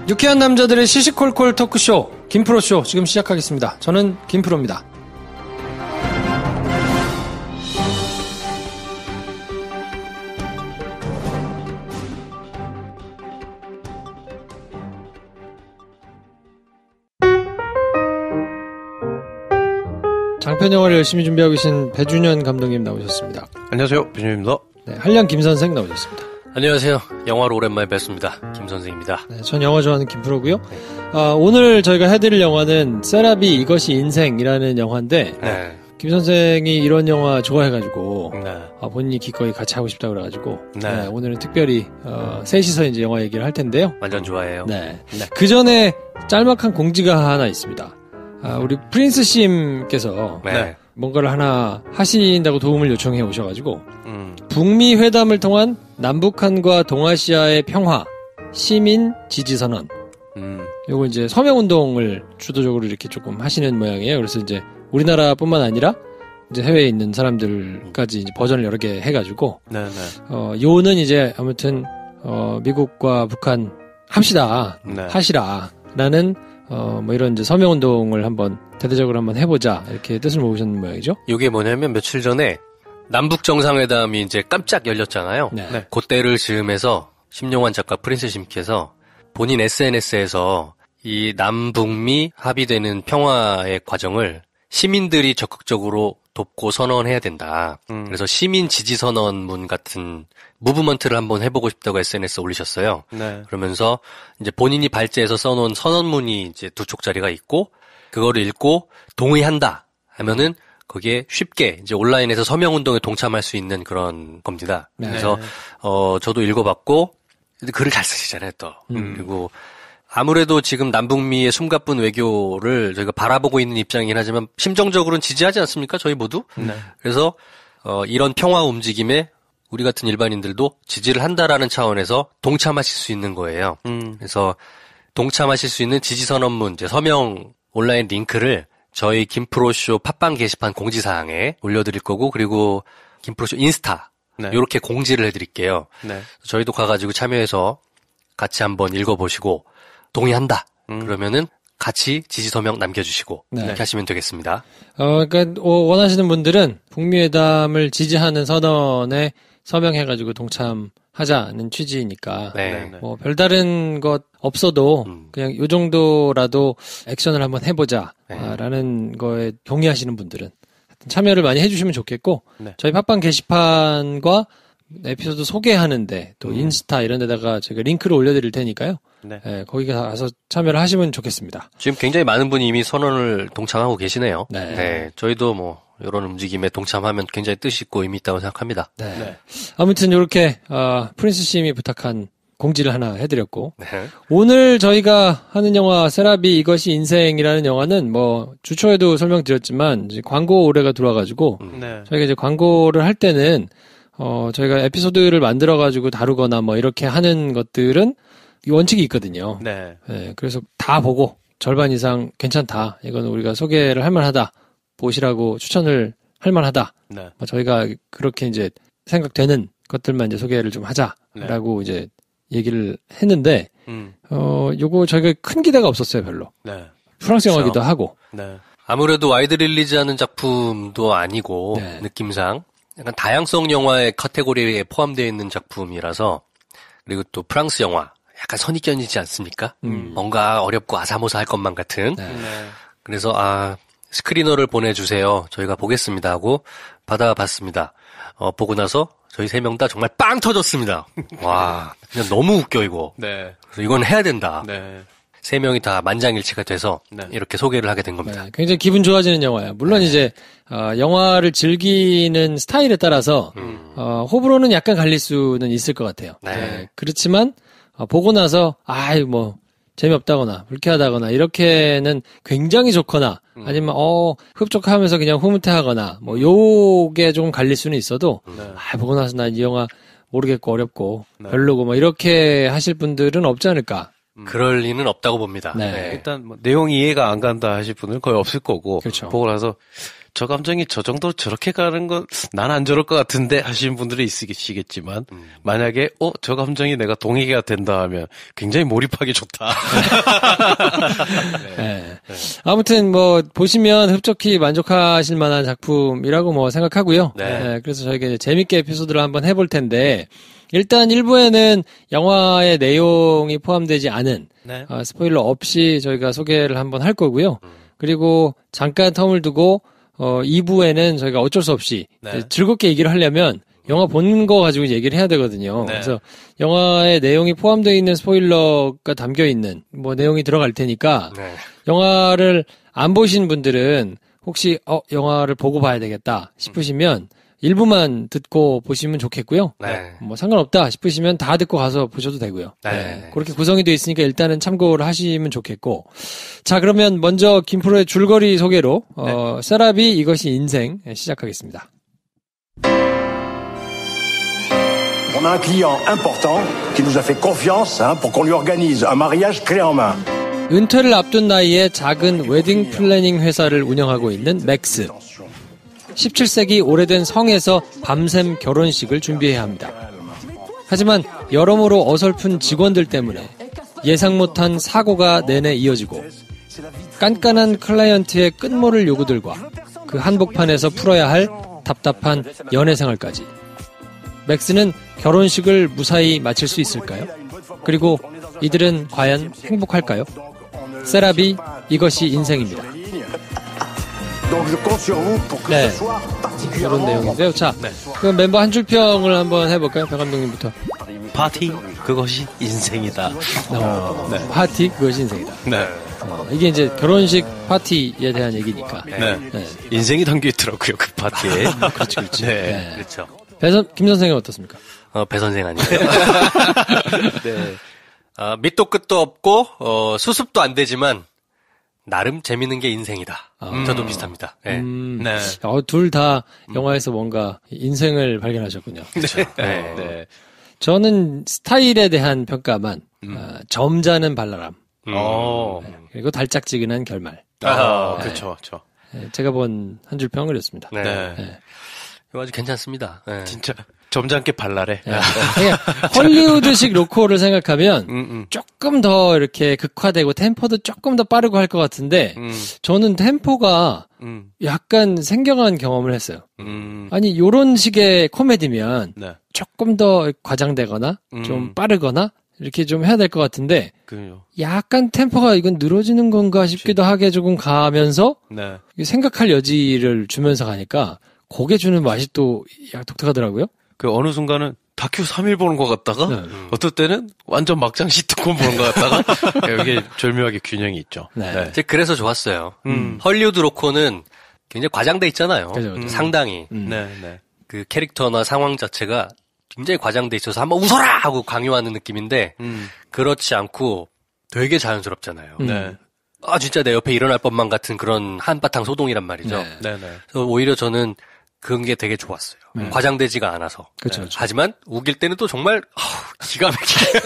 유쾌한 남자들의 시시콜콜 토크쇼 김프로쇼 지금 시작하겠습니다. 저는 김프로입니다. 장편 영화를 열심히 준비하고 계신 배준현 감독님 나오셨습니다. 안녕하세요, 배준현입니다. 네, 한량 김선생 나오셨습니다. 안녕하세요. 영화로 오랜만에 뵙습니다. 김선생입니다. 네, 전 영화 좋아하는 김프로고요. 오늘 저희가 해드릴 영화는 세라비 이것이 인생이라는 영화인데 네. 김 선생이 이런 영화 좋아해가지고 네. 본인이 기꺼이 같이 하고 싶다고 그래가지고 네. 오늘은 특별히 셋이서 이제 영화 얘기를 할 텐데요. 완전 좋아해요. 네. 그 전에 짤막한 공지가 하나 있습니다. 우리 프린스 씨께서 네. 뭔가를 하나 하신다고 도움을 요청해 오셔가지고 북미 회담을 통한 남북한과 동아시아의 평화, 시민 지지 선언. 요거 이제 서명 운동을 주도적으로 이렇게 조금 하시는 모양이에요. 그래서 이제 우리나라뿐만 아니라 이제 해외에 있는 사람들까지 이제 버전을 여러 개 해가지고 요는 이제 아무튼 미국과 북한 합시다, 하시라라는 뭐 이런 이제 서명 운동을 한번 대대적으로 한번 해보자 이렇게 뜻을 모으셨는 모양이죠. 이게 뭐냐면 며칠 전에 남북 정상회담이 이제 깜짝 열렸잖아요. 네. 그때를 즈음해서 심용환 작가 프린스 심께서 본인 SNS에서 이 남북미 합의되는 평화의 과정을 시민들이 적극적으로 돕고 선언해야 된다. 그래서 시민 지지 선언문 같은 무브먼트를 한번 해보고 싶다고 SNS에 올리셨어요. 네. 그러면서 이제 본인이 발제해서 써놓은 선언문이 이제 2쪽짜리가 있고 그거를 읽고 동의한다 하면은 거기에 쉽게 이제 온라인에서 서명 운동에 동참할 수 있는 그런 겁니다. 네. 그래서 저도 읽어봤고 글을 잘 쓰시잖아요 또. 그리고 아무래도 지금 남북미의 숨가쁜 외교를 저희가 바라보고 있는 입장이긴 하지만 심정적으로는 지지하지 않습니까? 저희 모두. 그래서 이런 평화 움직임에 우리 같은 일반인들도 지지를 한다라는 차원에서 동참하실 수 있는 거예요. 그래서 동참하실 수 있는 지지선언문, 이제 서명 온라인 링크를 저희 김프로쇼 팟빵 게시판 공지사항에 올려드릴 거고, 그리고 김프로쇼 인스타, 요렇게 공지를 해드릴게요. 저희도 가가지고 참여해서 같이 한번 읽어보시고, 동의한다. 그러면은 같이 지지서명 남겨주시고, 이렇게 하시면 되겠습니다. 그러니까 원하시는 분들은 북미회담을 지지하는 선언에 서명해가지고 동참하자는 취지니까 뭐 별다른 것 없어도 그냥 요 정도라도 액션을 한번 해보자라는 거에 동의하시는 분들은 참여를 많이 해주시면 좋겠고 저희 팟빵 게시판과 에피소드 소개하는데 또 인스타 이런 데다가 제가 링크를 올려드릴 테니까요. 거기 가서 참여를 하시면 좋겠습니다. 지금 굉장히 많은 분이 이미 선언을 동참하고 계시네요. 네. 저희도 뭐 이런 움직임에 동참하면 굉장히 뜻이 있고 의미 있다고 생각합니다. 아무튼 이렇게 프린스 씨님이 부탁한 공지를 하나 해드렸고 오늘 저희가 하는 영화 세라비 이것이 인생이라는 영화는 뭐 주초에도 설명드렸지만 이제 광고 의뢰가 들어와가지고 저희가 이제 광고를 할 때는 저희가 에피소드를 만들어가지고 다루거나 뭐 이렇게 하는 것들은 원칙이 있거든요. 그래서 다 보고 절반 이상 괜찮다. 이건 우리가 소개를 할 만하다. 보시라고 추천을 할 만하다. 저희가 그렇게 이제 생각되는 것들만 이제 소개를 좀 하자라고 이제 얘기를 했는데, 요거 저희가 큰 기대가 없었어요, 별로. 프랑스 영화기도 하고. 아무래도 와이드 릴리즈하는 작품도 아니고, 느낌상. 약간 다양성 영화의 카테고리에 포함되어 있는 작품이라서, 그리고 또 프랑스 영화. 약간 선입견이지 않습니까? 뭔가 어렵고 아사모사할 것만 같은. 그래서 스크리너를 보내주세요. 저희가 보겠습니다 하고 받아봤습니다. 보고 나서 저희 3명 다 정말 빵 터졌습니다. 와, 그냥 너무 웃겨 이거. 그래서 이건 해야 된다. 3명이 다 만장일치가 돼서 이렇게 소개를 하게 된 겁니다. 굉장히 기분 좋아지는 영화예요. 물론 이제 영화를 즐기는 스타일에 따라서 호불호는 약간 갈릴 수는 있을 것 같아요. 그렇지만 보고 나서 뭐 재미없다거나 불쾌하다거나 이렇게는 굉장히 좋거나 아니면 흡족하면서 그냥 흐뭇해하거나 뭐 요게 조금 갈릴 수는 있어도 보고 나서 난 이 영화 모르겠고 어렵고 별로고 뭐 이렇게 하실 분들은 없지 않을까 그럴 리는 없다고 봅니다. 네. 네. 일단 뭐 내용 이해가 안 간다 하실 분은 거의 없을 거고 그렇죠. 보고 나서 저 감정이 저 정도로 저렇게 가는 건 난 안 저럴 것 같은데 하시는 분들이 있으시겠지만 만약에 저 감정이 내가 동의가 된다 하면 굉장히 몰입하기 좋다. 네. 네. 아무튼 뭐 보시면 흡족히 만족하실 만한 작품이라고 뭐 생각하고요. 네. 네. 그래서 저희가 이제 재밌게 에피소드를 한번 해볼 텐데 일단 1부에는 영화의 내용이 포함되지 않은 네. 스포일러 없이 저희가 소개를 한번 할 거고요. 그리고 잠깐 텀을 두고 2부에는 저희가 어쩔 수 없이 네. 즐겁게 얘기를 하려면 영화 보는 거 가지고 얘기를 해야 되거든요. 네. 그래서 영화의 내용이 포함되어 있는 스포일러가 담겨 있는 뭐 내용이 들어갈 테니까 네. 영화를 안 보신 분들은 혹시 영화를 보고 봐야 되겠다 싶으시면 일부만 듣고 보시면 좋겠고요. 네. 뭐 상관없다 싶으시면 다 듣고 가서 보셔도 되고요. 네. 네. 그렇게 구성이 되어 있으니까 일단은 참고를 하시면 좋겠고. 자, 그러면 먼저 김프로의 줄거리 소개로 네. 세라비 이것이 인생 시작하겠습니다. On a un client important qui nous a fait confiance pour qu'on lui organise un mariage clé en main. 은퇴를 앞둔 나이에 작은 웨딩 플래닝 회사를 운영하고 있는 맥스. 17세기 오래된 성에서 밤샘 결혼식을 준비해야 합니다. 하지만 여러모로 어설픈 직원들 때문에 예상 못한 사고가 내내 이어지고 깐깐한 클라이언트의 끝모를 요구들과 그 한복판에서 풀어야 할 답답한 연애생활까지. 맥스는 결혼식을 무사히 마칠 수 있을까요? 그리고 이들은 과연 행복할까요? 세라비 이것이 인생입니다. 네, 이런 내용인데요. 자, 네. 그럼 멤버 한 줄 평을 한번 해볼까요? 배 감독님부터. 파티 그것이 인생이다. 네. 파티 그것이 인생이다. 네. 이게 이제 결혼식 파티에 대한 얘기니까. 네. 네. 인생이 담겨 있더라고요 그 파티에. 그렇지, 그렇지. 네. 네. 그렇죠. 김 선생은 어떻습니까? 배 선생 아니에요. 네. 밑도 끝도 없고 수습도 안 되지만. 나름 재밌는 게 인생이다. 저도 비슷합니다. 네. 네. 둘 다 영화에서 뭔가 인생을 발견하셨군요. 그렇죠. 네. 네. 저는 스타일에 대한 평가만 점잖은 발랄함. 네. 그리고 달짝지근한 결말. 그렇죠. 그렇죠. 네. 제가 본 한 줄 평을 했습니다. 네. 네. 이거 아주 괜찮습니다. 네. 진짜 점잖게 발랄해. 네. 헐리우드식 로코를 생각하면 조금 더 이렇게 극화되고 템포도 조금 더 빠르고 할 것 같은데 저는 템포가 약간 생경한 경험을 했어요. 아니 요런 식의 코미디면 네. 조금 더 과장되거나 좀 빠르거나 이렇게 좀 해야 될 것 같은데 약간 템포가 이건 늘어지는 건가 싶기도 하게 조금 가면서 네. 생각할 여지를 주면서 가니까 거기에 주는 맛이 또 독특하더라고요. 그 어느 순간은 다큐 3일 보는 것 같다가 네. 어떨 때는 완전 막장 시트콤 보는 것 같다가 여기에 절묘하게 균형이 있죠. 네. 네. 그래서 좋았어요. 헐리우드 로코는 굉장히 과장돼 있잖아요. 그렇죠. 상당히. 네. 그 캐릭터나 상황 자체가 굉장히 과장돼 있어서 한번 웃어라 하고 강요하는 느낌인데 그렇지 않고 되게 자연스럽잖아요. 네. 진짜 내 옆에 일어날 법만 같은 그런 한바탕 소동이란 말이죠. 네. 그래서 오히려 저는 그런 게 되게 좋았어요. 과장되지가 않아서. 그렇죠. 하지만 웃길 때는 또 정말 기가 막히게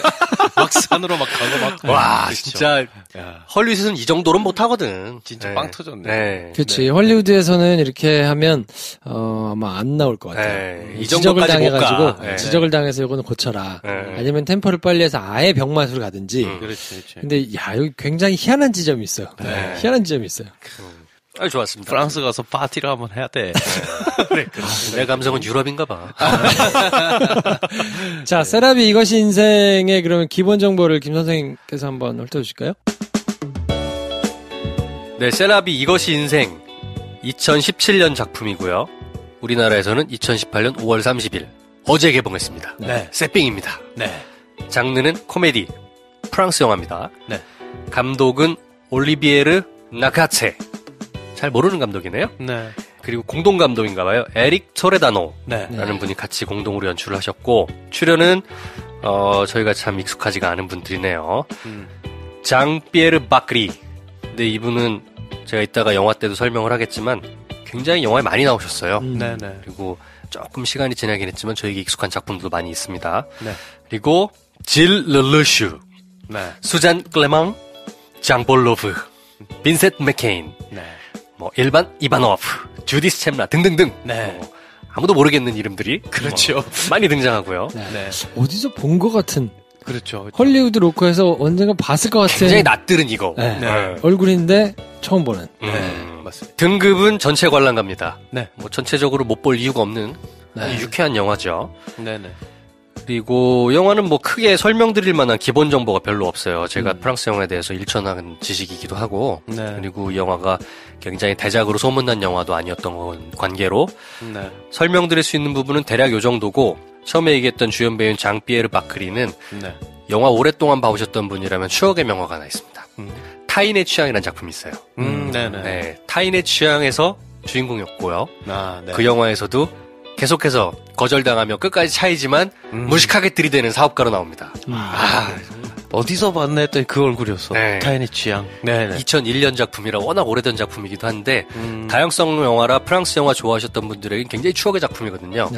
막산으로 막 가고 막. 와 진짜 헐리우드에서는 이 정도는 못 하거든. 진짜 네. 빵 터졌네. 네. 그렇지. 네. 헐리우드에서는 이렇게 하면 아마 안 나올 것 같아요. 이 지적을 정도까지 당해가지고 네. 지적을 당해서 이거는 고쳐라. 아니면 템포를 빨리 해서 아예 병맛으로 가든지. 그렇지. 근데 여기 굉장히 희한한 지점이 있어요. 네. 희한한 지점이 있어요. 좋았습니다. 프랑스 가서 파티를 한번 해야 돼. 네, 내 감성은 유럽인가 봐. 자, 세라비 이것이 인생의 그러면 기본 정보를 김 선생님께서 한번 훑어주실까요? 네, 세라비 이것이 인생 2017년 작품이고요. 우리나라에서는 2018년 5월 30일 어제 개봉했습니다. 네. 새삥입니다. 네. 장르는 코미디, 프랑스 영화입니다. 네. 감독은 올리비에르 나카체. 잘 모르는 감독이네요. 네. 그리고 공동 감독인가봐요. 에릭 토레다노라는 네. 분이 같이 공동으로 연출을 하셨고 출연은 저희가 참 익숙하지가 않은 분들이네요. 장피에르 바크리. 근데 이분은 제가 이따가 영화 때도 설명을 하겠지만 굉장히 영화에 많이 나오셨어요. 네. 그리고 조금 시간이 지나긴 했지만 저에게 익숙한 작품도 많이 있습니다. 네. 그리고 질 르르슈. 네. 수잔 클레망, 장볼로프, 빈센트 맥케인, 네. 뭐 일반 이바노프, 주디스 챔라 등등등. 네. 아무도 모르겠는 이름들이 그렇죠. 많이 등장하고요. 네. 네. 어디서 본 것 같은. 그렇죠. 헐리우드 로커에서 언젠가 봤을 것 같은. 굉장히 낯뜨는 이거. 네. 네. 얼굴인데 처음 보는. 맞습니다. 등급은 전체 관람갑니다. 네. 뭐 전체적으로 못 볼 이유가 없는 네. 유쾌한 영화죠. 네네. 그리고 영화는 뭐 크게 설명드릴 만한 기본 정보가 별로 없어요. 제가 프랑스 영화에 대해서 일천한 지식이기도 하고, 네. 그리고 이 영화가 굉장히 대작으로 소문난 영화도 아니었던 관계로 네. 설명드릴 수 있는 부분은 대략 요 정도고, 처음에 얘기했던 주연 배우인 장피에르 바크리는 네. 영화 오랫동안 봐오셨던 분이라면 추억의 명화가 하나 있습니다. 타인의 취향이라는 작품이 있어요. 네네. 네, 타인의 취향에서 주인공이었고요. 아, 네. 그 영화에서도 계속해서 거절당하며 끝까지 차이지만 무식하게 들이대는 사업가로 나옵니다. 어디서 봤나 했더니 그 얼굴이었어. 네. 타인의 취향. 네네. 2001년 작품이라 워낙 오래된 작품이기도 한데 다양성 영화라 프랑스 영화 좋아하셨던 분들에겐 굉장히 추억의 작품이거든요.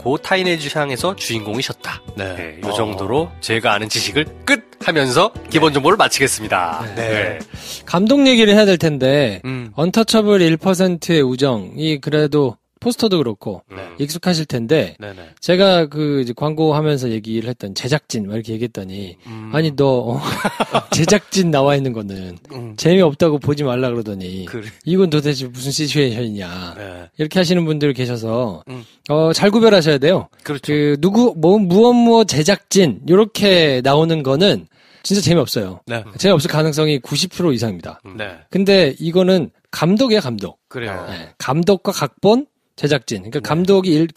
그 타인의 취향에서 주인공이셨다. 네. 네, 이 정도로 제가 아는 지식을 끝 하면서 기본 정보를 마치겠습니다. 네. 감독 얘기를 해야 될 텐데 언터처블 1%의 우정이 그래도 포스터도 그렇고 익숙하실 텐데 네네. 제가 그 이제 광고하면서 얘기를 했던 제작진 막 이렇게 얘기했더니 아니 너 제작진 나와 있는 거는 재미없다고 보지 말라 그러더니 그래. 이건 도대체 무슨 시츄에이션이냐 네. 이렇게 하시는 분들 계셔서 잘 구별하셔야 돼요. 그렇죠. 그 무엇 제작진 이렇게 나오는 거는 진짜 재미없어요. 네. 재미없을 가능성이 90% 이상입니다. 네. 근데 이거는 감독이야 감독. 그래요. 네. 감독과 각본, 제작진. 그러니까 감독이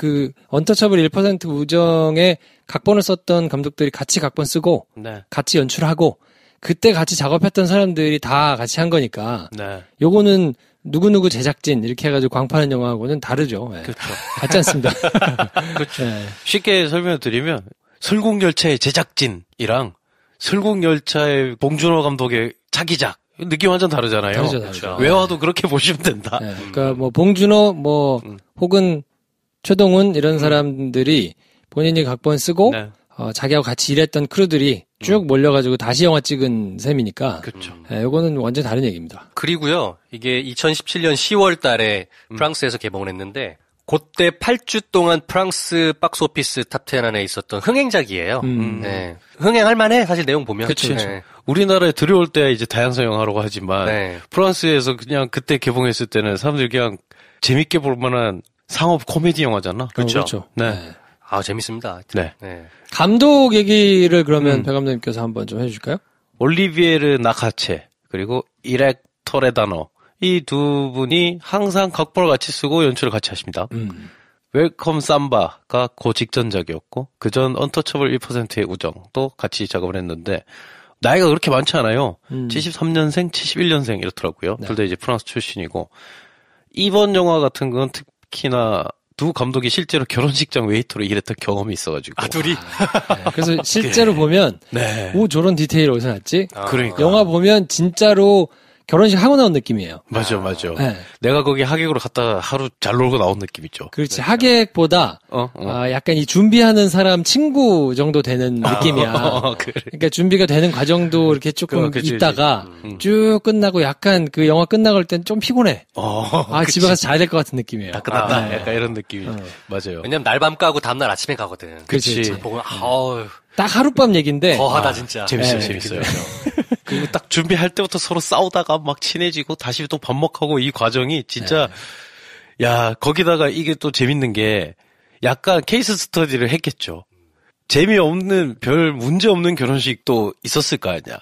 언터처블 1% 우정에 각본을 썼던 감독들이 같이 각본 쓰고, 네. 같이 연출하고, 그때 같이 작업했던 사람들이 다 같이 한 거니까, 네. 요거는 누구누구 제작진 이렇게 해가지고 광파하는 영화하고는 다르죠. 네. 그렇죠. 같지 않습니다. 그렇죠. 네. 쉽게 설명을 드리면 설국열차의 제작진이랑 설국열차의 봉준호 감독의 차기작 느낌 완전 다르잖아요. 다르죠. 그렇죠. 외화도 그렇게 보시면 된다. 네. 그러니까 뭐 봉준호 혹은 최동훈 이런 사람들이 본인이 각본 쓰고 네. 자기하고 같이 일했던 크루들이 쭉 몰려가지고 다시 영화 찍은 셈이니까. 그렇죠. 네, 이거는 완전 다른 얘기입니다. 그리고요, 이게 2017년 10월 달에 프랑스에서 개봉을 했는데, 그때 8주 동안 프랑스 박스오피스 탑10 안에 있었던 흥행작이에요. 네. 흥행할 만해, 사실 내용 보면. 그렇죠. 네. 우리나라에 들여올 때 이제 다양성 영화라고 하지만 네. 프랑스에서 그냥 그때 개봉했을 때는 사람들이 그냥 재밌게 볼 만한 상업 코미디 영화잖아. 그렇죠. 그렇죠. 네. 네. 아, 재밌습니다. 네. 네. 감독 얘기를 그러면 배 감독님께서 한번 좀 해주실까요? 올리비에르 나카체 그리고 이렉 토레다노 이 두 분이 항상 각본을 같이 쓰고 연출을 같이 하십니다. 웰컴 삼바가 그 직전작이었고 그전 언터처블 1%의 우정도 같이 작업을 했는데 나이가 그렇게 많지 않아요. 73년생, 71년생 이렇더라고요. 네. 둘 다 이제 프랑스 출신이고 이번 영화 같은 건 특히나 두 감독이 실제로 결혼식장 웨이터로 일했던 경험이 있어가지고. 아, 둘이? 네, 그래서 실제로 보면 네. 오 저런 디테일 어디서 났지? 그러니까. 영화 보면 진짜로 결혼식 하고 나온 느낌이에요. 맞아. 네. 내가 거기 하객으로 갔다 하루 잘 놀고 나온 느낌이죠. 그렇지. 하객보다 약간 이 준비하는 사람 친구 정도 되는 느낌이야. 그래. 그러니까 준비가 되는 과정도 이렇게 조금 그치. 있다가 쭉 끝나고 약간 그 영화 끝나갈 땐 좀 피곤해. 그치. 집에 가서 자야 될 것 같은 느낌이에요. 다 끝났다. 네. 약간 이런 느낌이. 맞아요. 왜냐면 날밤 까고 다음날 아침에 가거든. 그치. 보고, 아우, 딱 하룻밤 얘기인데 거하다, 진짜. 재밌어요, 네. 재밌어요. 그리고 딱 준비할 때부터 서로 싸우다가 막 친해지고 다시 또 반목하고 이 과정이 진짜, 야, 거기다가 이게 또 재밌는 게 약간 케이스 스터디를 했겠죠. 재미없는, 별 문제 없는 결혼식도 있었을 거 아니야.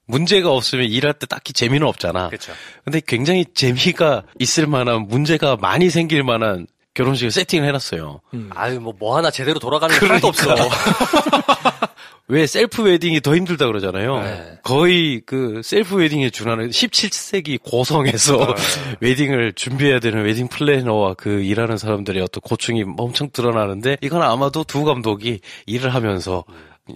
문제가 없으면 일할 때 딱히 재미는 없잖아. 그쵸. 근데 굉장히 재미가 있을 만한, 문제가 많이 생길 만한 결혼식을 세팅을 해놨어요. 아유, 뭐 하나 제대로 돌아가는 게 하나도 없어. 왜 셀프 웨딩이 더 힘들다 그러잖아요. 네. 거의 그 셀프 웨딩에 준하는 17세기 고성에서 웨딩을 준비해야 되는 웨딩 플래너와 그 일하는 사람들의 어떤 고충이 엄청 드러나는데 이건 아마도 두 감독이 일을 하면서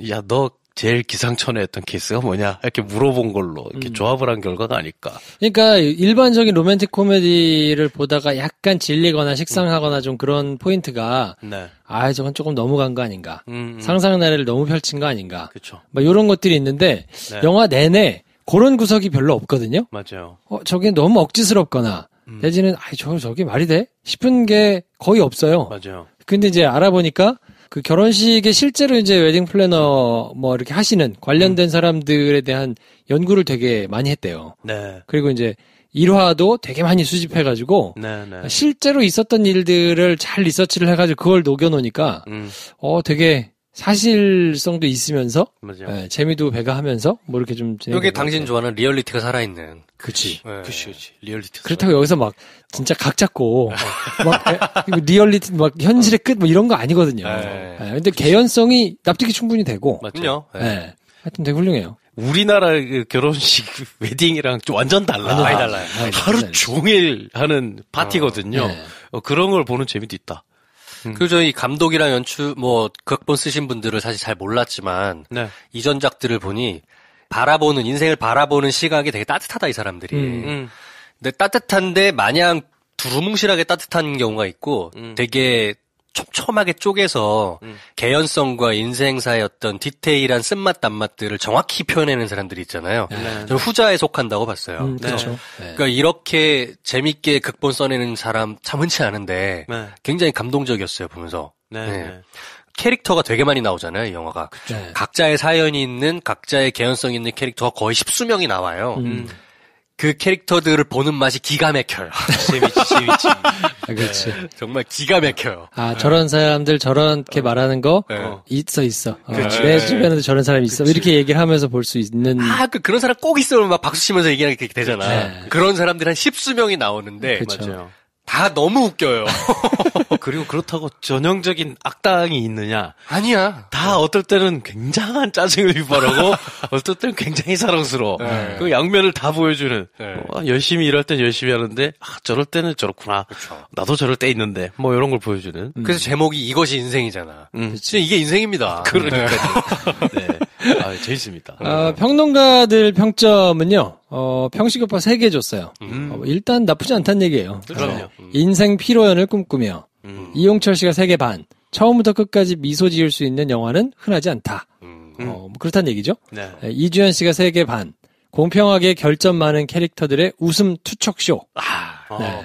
야, 너 제일 기상천외했던 케이스가 뭐냐 이렇게 물어본 걸로 이렇게 조합을 한 결과가 아닐까. 그러니까 일반적인 로맨틱 코미디를 보다가 약간 질리거나 식상하거나 좀 그런 포인트가 네. 저건 조금 너무 간 거 아닌가. 상상의 나래를 너무 펼친 거 아닌가. 그렇죠. 뭐 이런 것들이 있는데 네. 영화 내내 그런 구석이 별로 없거든요. 맞아요. 저게 너무 억지스럽거나 내지는 저게 말이 돼? 싶은 게 거의 없어요. 맞아요. 근데 이제 알아보니까 그 결혼식에 실제로 이제 웨딩 플래너 뭐 이렇게 하시는 관련된 사람들에 대한 연구를 되게 많이 했대요. 네. 그리고 이제 일화도 되게 많이 수집해가지고 네. 실제로 있었던 일들을 잘 리서치를 해가지고 그걸 녹여놓으니까 되게 사실성도 있으면서 재미도 배가하면서 뭐 이렇게 좀 여기 당신 좋아하는 리얼리티가 살아있는. 그치. 네. 그치. 리얼리티. 그렇다고 여기서 막 진짜 각 잡고 막 리얼리티 막 현실의 끝 뭐 이런 거 아니거든요. 근데 개연성이 납득이 충분히 되고. 맞죠. 네. 하여튼 되게 훌륭해요. 우리나라 그 결혼식 웨딩이랑 좀 완전 달라. 많이 달라요. 하루 종일 하는 파티거든요. 네. 그런 걸 보는 재미도 있다. 그리고 저희 감독이랑 연출, 극본 쓰신 분들을 사실 잘 몰랐지만, 네. 이전작들을 보니, 인생을 바라보는 시각이 되게 따뜻하다, 이 사람들이. 근데 따뜻한데 마냥 두루뭉실하게 따뜻한 경우가 있고, 되게 촘촘하게 쪼개서 개연성과 인생사의 어떤 디테일한 쓴맛 단맛들을 정확히 표현해내는 사람들이 있잖아요. 저는 후자에 속한다고 봤어요. 그렇죠. 그러니까 이렇게 재밌게 극본 써내는 사람 참 흔치 않은데 굉장히 감동적이었어요, 보면서. 캐릭터가 되게 많이 나오잖아요, 이 영화가. 각자의 사연이 있는, 각자의 개연성 있는 캐릭터가 거의 10수명이 나와요. 그 캐릭터들을 보는 맛이 기가 막혀요. 재밌지. 그렇지. 정말 기가 막혀요. 저런 사람들 저렇게 말하는 거 있어. 내 주변에도 저런 사람이 있어. 이렇게 얘기를 하면서 볼 수 있는. 그런 사람 꼭 있으면 막 박수 치면서 얘기하는 게 되잖아. 그런 사람들 한 10수명이 나오는데. 맞아요. 다 너무 웃겨요. 그리고 그렇다고 전형적인 악당이 있느냐? 아니야. 다 어떨 때는 굉장한 짜증을 유발하고 어떨 때는 굉장히 사랑스러워. 그 양면을 다 보여주는. 열심히 일할 땐 열심히 하는데 저럴 때는 저렇구나. 그쵸. 나도 저럴 때 있는데 뭐 이런 걸 보여주는. 그래서 제목이 이것이 인생이잖아. 진짜 이게 인생입니다. 그러니까요. 네. 재밌습니다. 평론가들 평점은요. 평시교파 3개 줬어요. 일단 나쁘지 않다는 얘기예요. 그럼요. 인생 피로연을 꿈꾸며 이용철 씨가 3개 반. 처음부터 끝까지 미소 지을 수 있는 영화는 흔하지 않다. 뭐 그렇다는 얘기죠. 네. 이주연 씨가 3개 반. 공평하게 결점 많은 캐릭터들의 웃음 투척쇼.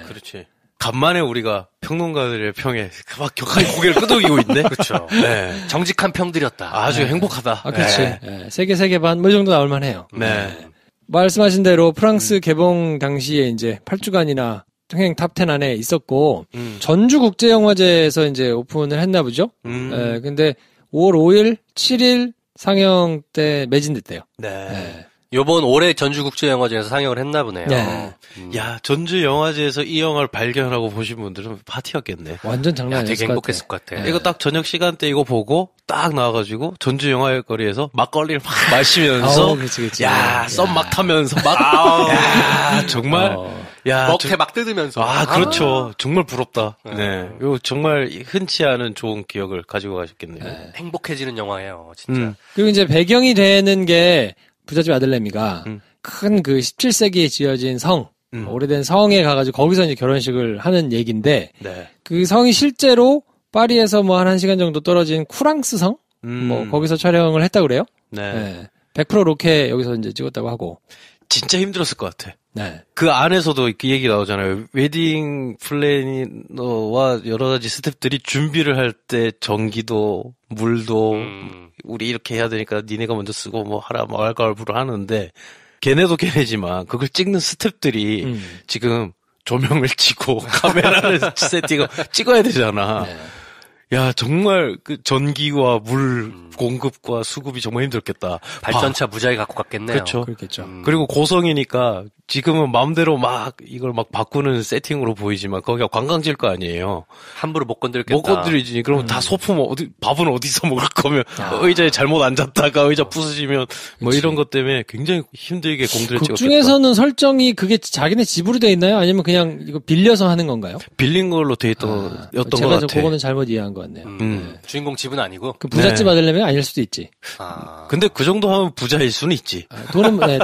그렇지. 간만에 우리가 평론가들의 평에 막 격하게 고개를 끄덕이고 있네. 그렇죠. 네. 정직한 평들이었다. 아주 행복하다. 그렇지. 3개 반, 뭐 이 정도 나올 만해요. 네. 말씀하신 대로 프랑스 개봉 당시에 이제 8주간이나 흥행 탑10 안에 있었고, 전주국제영화제에서 이제 오픈을 했나 보죠? 근데 5월 5일, 7일 상영 때 매진됐대요. 네. 요번 올해 전주국제영화제에서 상영을 했나 보네요. 네. 야, 전주영화제에서 이 영화를 발견하고 보신 분들은 파티였겠네. 완전 장난 아니었을 되게 행복했을 것 같아. 이거 딱 저녁 시간대 이거 보고 딱 나와가지고 전주영화거리에서 막걸리를 막 마시면서 그치. 야, 썸 막 타면서 막 야, 정말 야, 먹태 막 뜯으면서. 그렇죠. 정말 부럽다. 네. 이거 정말 흔치 않은 좋은 기억을 가지고 가셨겠네요. 행복해지는 영화예요, 진짜. 그리고 이제 배경이 되는 게 부잣집 아들내미가 큰 그 17세기에 지어진 성, 오래된 성에 가가지고 거기서 이제 결혼식을 하는 얘기인데, 그 성이 실제로 파리에서 뭐 한 1시간 정도 떨어진 쿠랑스 성? 뭐 거기서 촬영을 했다고 그래요? 네. 100% 로케 여기서 이제 찍었다고 하고. 진짜 힘들었을 것 같아. 네. 그 안에서도 그 얘기 나오잖아요. 웨딩 플래너와 여러 가지 스태프들이 준비를 할 때 전기도, 물도, 우리 이렇게 해야 되니까 니네가 먼저 쓰고 뭐 하라 뭐 알갈부를 하는데 걔네도 걔네지만 그걸 찍는 스태프들이 지금 조명을 치고 카메라를 세팅하고 찍어야 되잖아. 야, 정말 그 전기와 물 공급과 수급이 정말 힘들겠다. 발전차 무지하게 갖고 갔겠네요. 그렇죠. 그렇겠죠. 그리고 고성이니까 지금은 마음대로 막 이걸 막 바꾸는 세팅으로 보이지만 거기가 관광지일 거 아니에요. 함부로 못 건들겠다. 못 건드리지. 그러면 다 소품 밥은 어디서 먹을 거면 의자에 잘못 앉았다가 의자 부서지면 뭐 이런 것 때문에 굉장히 힘들게 공들여 찍었겠다. 극 중에서는 설정이 그게 자기네 집으로 돼 있나요? 아니면 그냥 이거 빌려서 하는 건가요? 빌린 걸로 돼 있던 것 같아. 제가 그거는 잘못 이해한 것 같네요. 주인공 집은 아니고 그 부잣집 아들내미 아닐 수도 있지. 근데 그 정도 하면 부자일 수는 있지. 돈은 많은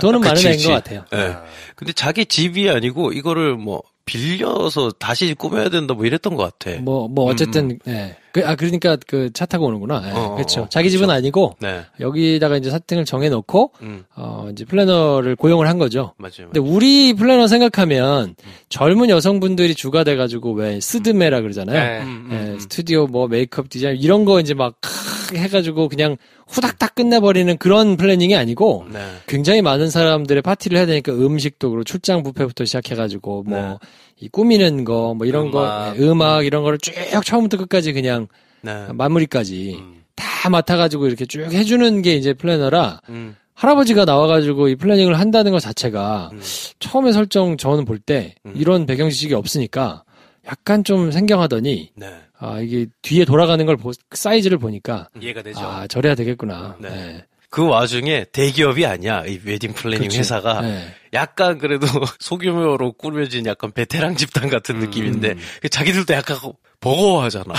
애인 것 같아요. 네. 근데 자기 집이 아니고 이거를 뭐 빌려서 다시 꾸며야 된다 뭐 이랬던 것 같아. 어쨌든 예. 그러니까 그 차 타고 오는구나. 예, 그렇죠. 자기 집은 아니고 네. 여기다가 이제 사택을 정해 놓고 이제 플래너를 고용을 한 거죠. 맞아요. 근데 우리 플래너 생각하면 젊은 여성분들이 주가 돼 가지고 왜 스드메라 그러잖아요. 스튜디오 뭐 메이크업 디자인 이런 거 이제 막 해 가지고 그냥 후닥닥 끝내버리는 그런 플래닝이 아니고 굉장히 많은 사람들의 파티를 해야 되니까 음식도 그렇고 출장 뷔페부터 시작해가지고 뭐 이 꾸미는 거 뭐 이런 음악 이런 거를 쭉 처음부터 끝까지 그냥 마무리까지 다 맡아가지고 이렇게 쭉 해주는 게 이제 플래너라 할아버지가 나와가지고 이 플래닝을 한다는 것 자체가 처음에 설정 저는 볼 때 이런 배경 지식이 없으니까 약간 좀 생경하더니 이게 뒤에 돌아가는 걸 사이즈를 보니까 이해가 되죠. 저래야 되겠구나. 네. 그 와중에 대기업이 아니야. 이 웨딩 플래닝 그치. 회사가 약간 그래도 소규모로 꾸며진 약간 베테랑 집단 같은 느낌인데 자기들도 약간 버거워하잖아.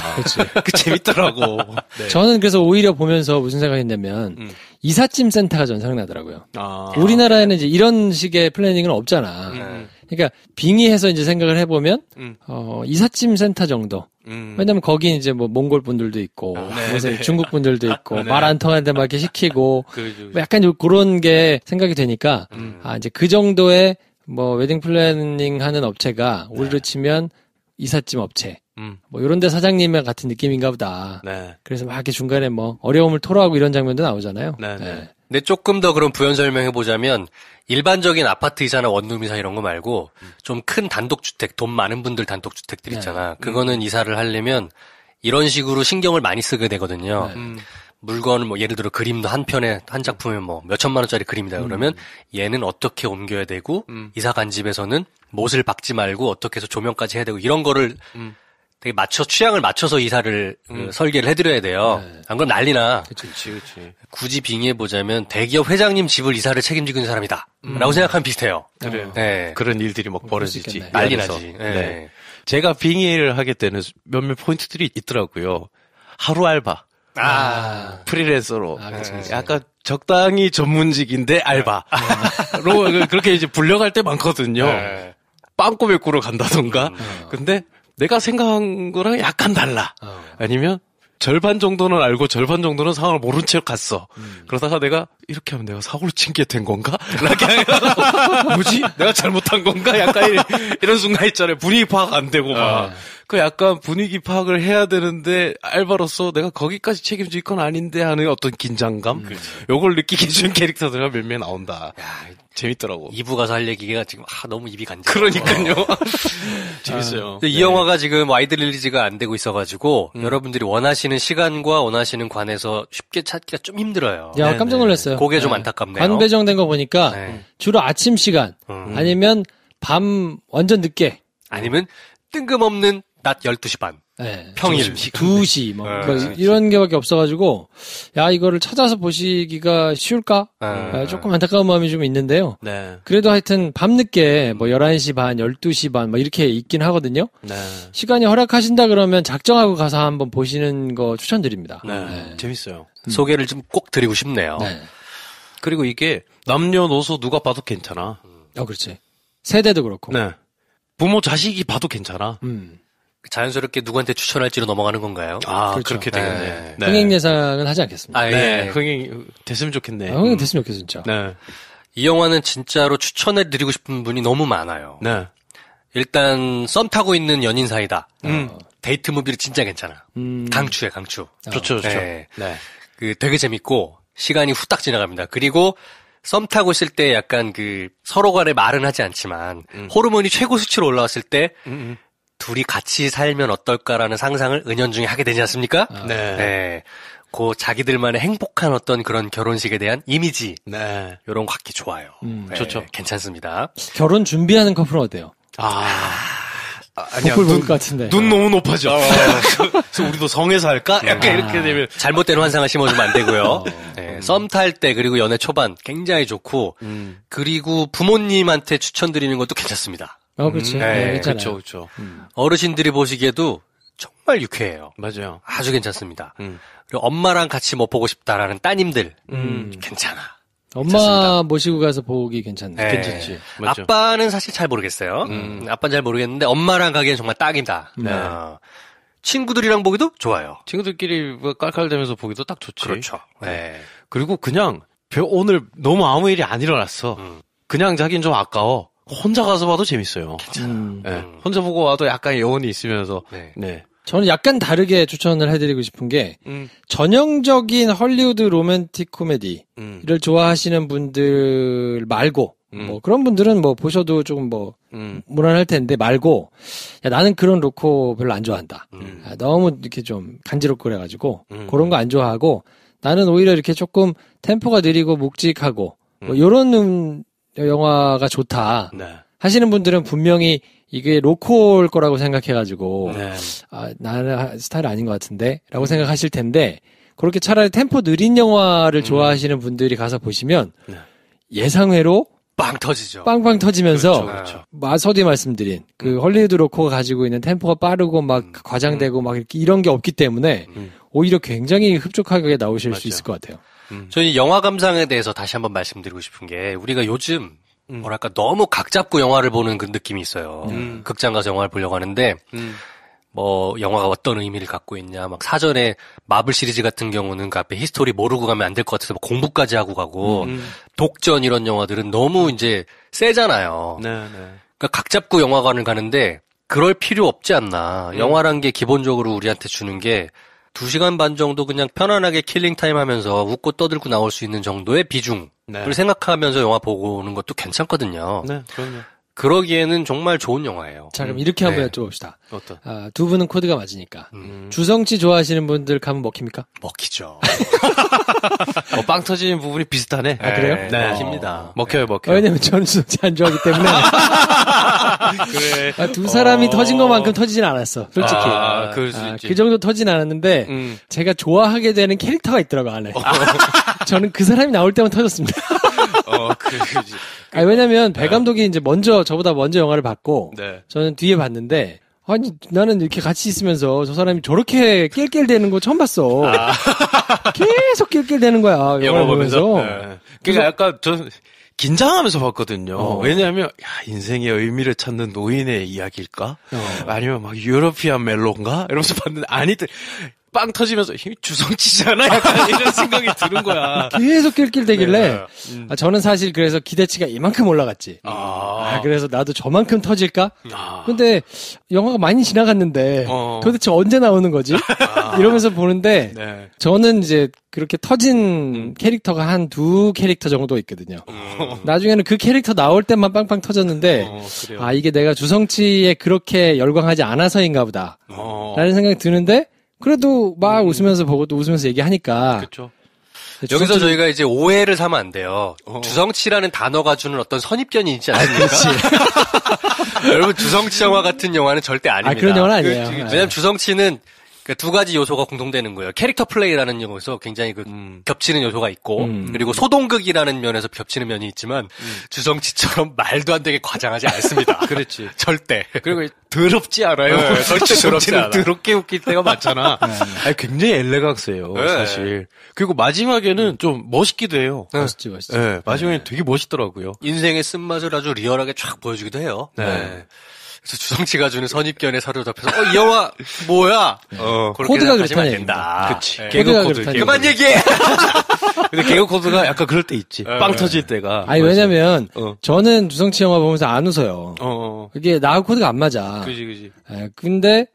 그 재밌더라고. 네. 저는 그래서 오히려 보면서 무슨 생각했냐면 이삿짐 센터가 전 생각나더라고요. 우리나라에는 이제 이런 식의 플래닝은 없잖아. 그러니까 빙의해서 이제 생각을 해보면 이삿짐 센터 정도. 왜냐면 거기 이제 뭐 몽골 분들도 있고, 중국 분들도 있고, 말 안 통하는데 막 이렇게 시키고, 뭐 약간 그런 게 생각이 되니까, 이제 그 정도의 뭐 웨딩 플래닝 하는 업체가 우리로 치면 이삿짐 업체. 뭐 이런 데 사장님과 같은 느낌인가 보다. 그래서 막 이렇게 중간에 뭐 어려움을 토로하고 이런 장면도 나오잖아요. 근데 조금 더 그런 부연 설명해보자면, 일반적인 아파트 이사나 원룸 이사 이런 거 말고, 좀 큰 단독주택, 돈 많은 분들 단독주택들 있잖아. 그거는 이사를 하려면, 이런 식으로 신경을 많이 쓰게 되거든요. 물건을 뭐, 예를 들어 그림도 한 편에, 한 작품에 뭐, 몇천만 원짜리 그림이다 그러면, 얘는 어떻게 옮겨야 되고, 이사 간 집에서는 못을 박지 말고, 어떻게 해서 조명까지 해야 되고, 이런 거를, 되게 취향을 맞춰서 이사를 설계를 해드려야 돼요. 안 그럼 난리나. 그치. 굳이 빙의해보자면 대기업 회장님 집을 이사를 책임지고 있는 사람이다. 라고 생각하면 비슷해요. 그래. 네. 그런 일들이 막 벌어지지. 난리 나지. 네. 제가 빙의를 하게 되는 몇몇 포인트들이 있더라고요. 하루 알바. 프리랜서로. 약간 적당히 전문직인데 알바로 그렇게 이제 불려갈 때 많거든요. 빵꾸에 꾸러 간다던가. 근데 내가 생각한 거랑 약간 달라. 아니면 절반 정도는 알고 절반 정도는 상황을 모른 채 갔어. 그러다가 내가 이렇게 하면 내가 사고를 친 게 된 건가? 뭐지? 내가 잘못한 건가? 약간 이런 순간 있잖아요. 분위기 파악 안 되고 막. 그 약간 분위기 파악을 해야 되는데 알바로서 내가 거기까지 책임질 건 아닌데 하는 어떤 긴장감? 요걸 느끼게 해준 캐릭터들가 몇 명 나온다. 재밌더라고. 2부 가서 할 얘기가 지금 너무 입이 간지러. 그러니까요. 재밌어요. 이 영화가 지금 와이드 릴리즈가 안 되고 있어가지고 여러분들이 원하시는 시간과 원하시는 관에서 쉽게 찾기가 좀 힘들어요. 야, 깜짝 놀랐어요. 그게 좀 안타깝네요. 관 배정된 거 보니까 주로 아침 시간 아니면 밤 완전 늦게 아니면 뜬금없는 낮 12시 반. 평일 2시 이런 게밖에 없어가지고 이거를 찾아서 보시기가 쉬울까? 조금 안타까운 마음이 좀 있는데요. 그래도 하여튼 밤늦게 뭐 11시 반, 12시 반 뭐 이렇게 있긴 하거든요. 시간이 허락하신다 그러면 작정하고 가서 한번 보시는 거 추천드립니다. 재밌어요. 소개를 좀 꼭 드리고 싶네요. 그리고 이게 남녀노소 누가 봐도 괜찮아. 그렇지. 세대도 그렇고. 부모 자식이 봐도 괜찮아. 자연스럽게 누구한테 추천할지로 넘어가는 건가요? 그렇죠. 그렇게 되겠네. 흥행 예상은 하지 않겠습니다. 흥행 됐으면 좋겠네. 흥행 됐으면 좋겠어, 진짜. 이 영화는 진짜로 추천해드리고 싶은 분이 너무 많아요. 일단 썸 타고 있는 연인 사이다. 데이트 무비를 진짜 괜찮아. 강추해, 강추. 좋죠. 그 되게 재밌고 시간이 후딱 지나갑니다. 그리고 썸 타고 있을 때 약간 그 서로 간에 말은 하지 않지만 호르몬이 최고 수치로 올라왔을 때 둘이 같이 살면 어떨까라는 상상을 은연중에 하게 되지 않습니까? 그 자기들만의 행복한 어떤 그런 결혼식에 대한 이미지. 요런 거 갖기 좋아요. 좋죠. 괜찮습니다. 결혼 준비하는 커플은 어때요? 아니야. 볼 것 같은데. 눈 너무 높아져. 그래서 우리도 성에서 할까? 약간 이렇게 되면. 잘못된 환상을 심어주면 안 되고요. 썸 탈 때 그리고 연애 초반 굉장히 좋고 그리고 부모님한테 추천드리는 것도 괜찮습니다. 그렇지. 그렇죠. 어르신들이 보시기에도 정말 유쾌해요. 맞아요. 아주 괜찮습니다. 그리고 엄마랑 같이 뭐 보고 싶다라는 따님들 괜찮아. 엄마 괜찮습니다. 모시고 가서 보기 괜찮네. 네. 괜찮지. 맞죠. 아빠는 사실 잘 모르겠어요. 아빠는 잘 모르겠는데 엄마랑 가기엔 정말 딱이다. 네. 친구들이랑 보기도 좋아요. 친구들끼리 깔깔대면서 보기도 딱 좋지. 그렇죠. 네. 그리고 그냥 오늘 너무 아무 일이 안 일어났어. 그냥 자기는 좀 아까워. 혼자 가서 봐도 재밌어요. 네. 혼자 보고 와도 약간 여운이 있으면서. 네. 네. 저는 약간 다르게 추천을 해드리고 싶은 게 전형적인 헐리우드 로맨틱 코미디를 좋아하시는 분들 말고 뭐 그런 분들은 뭐 보셔도 조금 뭐 무난할 텐데 말고 야, 나는 그런 로코 별로 안 좋아한다. 너무 이렇게 좀 간지럽고 그래가지고 그런 거 안 좋아하고 나는 오히려 이렇게 조금 템포가 느리고 묵직하고 뭐 이런 영화가 좋다 네. 하시는 분들은 분명히 이게 로코일 거라고 생각해가지고 네. 나는 스타일 아닌 것 같은데 라고 생각하실 텐데 그렇게 차라리 템포 느린 영화를 좋아하시는 분들이 가서 보시면 네. 예상외로 빵 터지죠. 빵빵 터지면서 그렇죠. 서두에 말씀드린 그 헐리우드 로코가 가지고 있는 템포가 빠르고 막 과장되고 막 이런 게 없기 때문에 오히려 굉장히 흡족하게 나오실 맞죠. 수 있을 것 같아요. 저희 영화 감상에 대해서 다시 한번 말씀드리고 싶은 게 우리가 요즘 뭐랄까 너무 각 잡고 영화를 보는 그 느낌이 있어요. 극장 가서 영화를 보려고 하는데 뭐 영화가 어떤 의미를 갖고 있냐 막 사전에 마블 시리즈 같은 경우는 그 앞에 히스토리 모르고 가면 안 될 것 같아서 뭐 공부까지 하고 가고 독전 이런 영화들은 너무 이제 세잖아요. 네, 네. 그러니까 각 잡고 영화관을 가는데 그럴 필요 없지 않나. 영화란 게 기본적으로 우리한테 주는 게 2시간 반 정도 그냥 편안하게 킬링타임 하면서 웃고 떠들고 나올 수 있는 정도의 비중을 네. 생각하면서 영화 보고 오는 것도 괜찮거든요. 네, 그럼요. 그러기에는 정말 좋은 영화예요. 자, 그럼 이렇게 한번 네. 여쭤봅시다. 어떤? 두 분은 코드가 맞으니까. 주성치 좋아하시는 분들 가면 먹힙니까? 먹히죠. 빵 터지는 부분이 비슷하네. 아, 그래요? 네. 먹힙니다. 먹혀요. 왜냐면 저는 주성치 안 좋아하기 때문에. 그래. 두 사람이 터진 것만큼 터지진 않았어. 솔직히. 그럴 수 있지. 그 정도 터지진 않았는데, 제가 좋아하게 되는 캐릭터가 있더라고, 안에. 저는 그 사람이 나올 때만 터졌습니다. 그지. 왜냐면 배 감독이 이제 저보다 먼저 영화를 봤고, 네. 저는 뒤에 봤는데, 아니, 나는 이렇게 같이 있으면서 저 사람이 저렇게 낄낄대는 거 처음 봤어. 계속 낄낄대는 거야, 영화를 보면서. 네. 그러니까 약간 전 긴장하면서 봤거든요. 왜냐하면 인생의 의미를 찾는 노인의 이야기일까? 아니면 막 유러피안 멜로인가? 이러면서 봤는데 아니들 빵 터지면서 힘이 주성치잖아. 약간 이런 생각이 드는 거야. 계속 낄낄대길래 저는 사실 그래서 기대치가 이만큼 올라갔지. 그래서 나도 저만큼 터질까? 근데 영화가 많이 지나갔는데 도대체 언제 나오는 거지? 이러면서 보는데 네. 저는 이제 그렇게 터진 캐릭터가 한 2캐릭터 정도 있거든요. 나중에는 그 캐릭터 나올 때만 빵빵 터졌는데 그래요. 이게 내가 주성치에 그렇게 열광하지 않아서인가 보다 라는 생각이 드는데 그래도 막 웃으면서 보고 또 웃으면서 얘기하니까 그렇죠. 여기서 저희가 이제 오해를 사면 안 돼요. 주성치라는 단어가 주는 어떤 선입견이 있지 않습니까? 여러분 주성치 영화 같은 영화는 절대 아닙니다. 그런 영화는 아니에요. 왜냐면 주성치는 그 2가지 요소가 공통되는 거예요. 캐릭터 플레이라는 요소 굉장히 겹치는 요소가 있고 그리고 소동극이라는 면에서 겹치는 면이 있지만 주성치처럼 말도 안 되게 과장하지 않습니다. 그렇지. 절대. 그리고 더럽지 않아요. 네, 절대 더럽지 않아. 더럽게 웃길 때가 많잖아. 굉장히 엘레강스해요, 네. 사실. 그리고 마지막에는 좀 멋있기도 해요. 멋있지. 네, 마지막에는 되게 멋있더라고요. 인생의 쓴맛을 아주 리얼하게 쫙 보여주기도 해요. 네. 그래서 주성치가 주는 선입견에 사로잡혀서 이 영화 뭐야? 그렇게 코드가 생각하시면 그렇다는 안 된다. 그치. 네. 개그 코드가 코드. 그렇다는 그만 얘기해. 근데 개그 코드가 약간 그럴 때 있지. 빵 터질 때가. 왜냐면 저는 주성치 영화 보면서 안 웃어요. 그게 나하고 코드가 안 맞아. 그지. 근데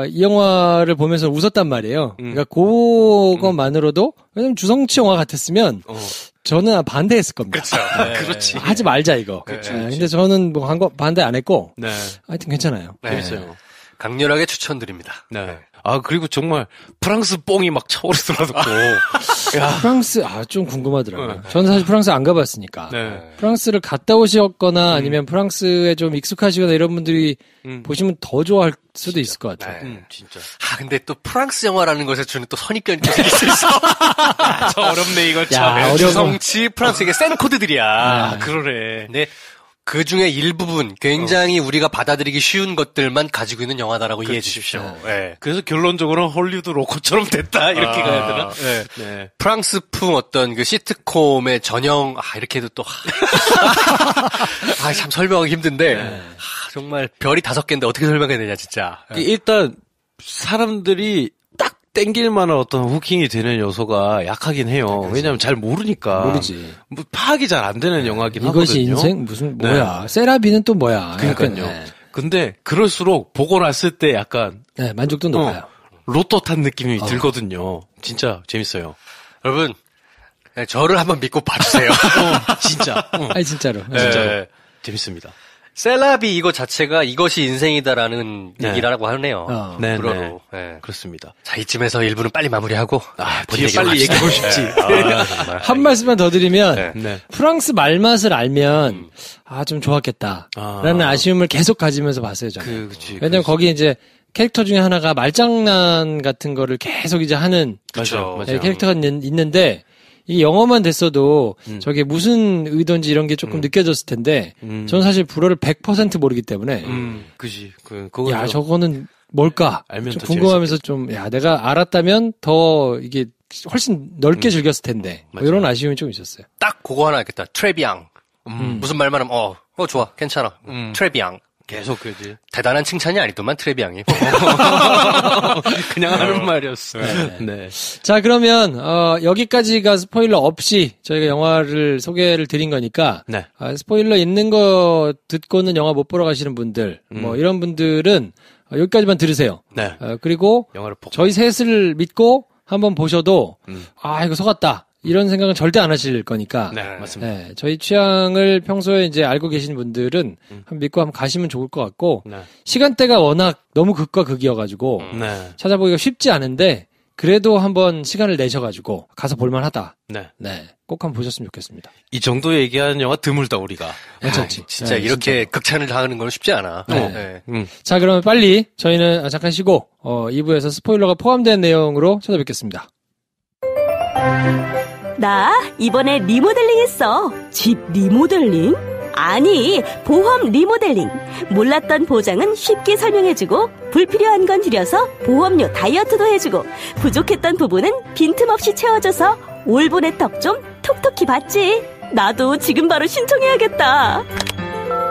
이 영화를 보면서 웃었단 말이에요. 그러니까 그것만으로도 왜냐면 주성치 영화 같았으면 저는 반대했을 겁니다. 그렇지. 하지 말자 이거. 근데 저는 뭐 반대 안 했고 하여튼 괜찮아요. 재밌어요. 강렬하게 추천드립니다. 네. 그리고 정말 프랑스 뽕이 막 차오르더라고. 프랑스 좀 궁금하더라고요. 저는 사실 프랑스 안 가봤으니까. 네. 프랑스를 갔다 오셨거나 아니면 프랑스에 좀 익숙하시거나 이런 분들이 보시면 더 좋아할 수도 있을 것 같아요. 진짜. 근데 또 프랑스 영화라는 것에 주는 또 선입견이 또 생길 수 있어. 저 어렵네, 이거 참. 어려워. 주성치 프랑스에게 센 코드들이야. 그러네. 근데 그 중에 일부분 굉장히 우리가 받아들이기 쉬운 것들만 가지고 있는 영화다라고 이해해 주십시오. 네. 그래서 결론적으로는 hollywood 로코처럼 됐다 이렇게 가야 되나? 네. 네. 프랑스풍 어떤 그 시트콤의 전형 이렇게 해도 또 참 설명하기 힘든데 정말 별이 5개인데 어떻게 설명해야 되냐 진짜. 일단 사람들이 딱 땡길 만한 어떤 후킹이 되는 요소가 약하긴 해요. 왜냐면 잘 모르니까. 모르지. 뭐 파악이 잘 안 되는 영화긴 이것이 하거든요. 인생? 무슨, 뭐야. 세라비는 또 뭐야. 그러니까요. 네. 근데 그럴수록 보고 났을 때 약간. 네, 만족도 높아요. 로또 탄 느낌이 들거든요. 진짜 재밌어요. 여러분, 저를 한번 믿고 봐주세요. 진짜. 아니, 진짜로. 진짜로. 재밌습니다. 셀라비 이거 자체가 이것이 인생이다라는 얘기라고 하네요. 네, 불어로. 네. 그렇습니다. 자, 이쯤에서 1부는 빨리 마무리하고 뒤에 빨리 얘기하고 싶지. 한 말씀만 더 드리면 네. 프랑스 말맛을 알면 좀 좋았겠다 라는 아쉬움을 계속 가지면서 봤어요. 저는. 왜냐면 거기 이제 캐릭터 중에 하나가 말장난 같은 거를 계속 이제 하는 맞아요. 캐릭터가 있는데 이 영어만 됐어도 저게 무슨 의도인지 이런 게 조금 느껴졌을 텐데 저는 사실 불어를 100% 모르기 때문에 그지. 야 저거는 뭘까 알면 좀 궁금하면서 좀 내가 알았다면 더 이게 훨씬 넓게 즐겼을 텐데 뭐 이런 아쉬움이 좀 있었어요. 딱 그거 하나 있겠다. 트레비앙. 무슨 말만 하면 좋아 괜찮아. 트레비앙. 계속 그지. 대단한 칭찬이 아니더만 트레비앙이. 그냥 하는 말이었어. 네. 자 그러면 여기까지가 스포일러 없이 저희가 영화를 소개를 드린 거니까 스포일러 있는 거 듣고는 영화 못 보러 가시는 분들 뭐 이런 분들은 여기까지만 들으세요. 네. 그리고 영화를 보고. 저희 셋을 믿고 한번 보셔도 이거 속았다. 이런 생각은 절대 안 하실 거니까. 네, 맞습니다. 네, 저희 취향을 평소에 이제 알고 계신 분들은 한번 믿고 한번 가시면 좋을 것 같고, 시간대가 워낙 너무 극과 극이어가지고, 찾아보기가 쉽지 않은데, 그래도 한번 시간을 내셔가지고, 가서 볼만하다. 네. 꼭 한번 보셨으면 좋겠습니다. 이 정도 얘기하는 영화 드물다, 우리가. 괜찮지. 진짜 이렇게 진짜. 극찬을 당하는 건 쉽지 않아. 자, 그러면 빨리 저희는 잠깐 쉬고, 2부에서 스포일러가 포함된 내용으로 찾아뵙겠습니다. 나 이번에 리모델링 했어. 집 리모델링? 아니, 보험 리모델링. 몰랐던 보장은 쉽게 설명해주고 불필요한 건 줄여서 보험료 다이어트도 해주고 부족했던 부분은 빈틈없이 채워줘서 올본의 덕 좀 톡톡히 받지. 나도 지금 바로 신청해야겠다.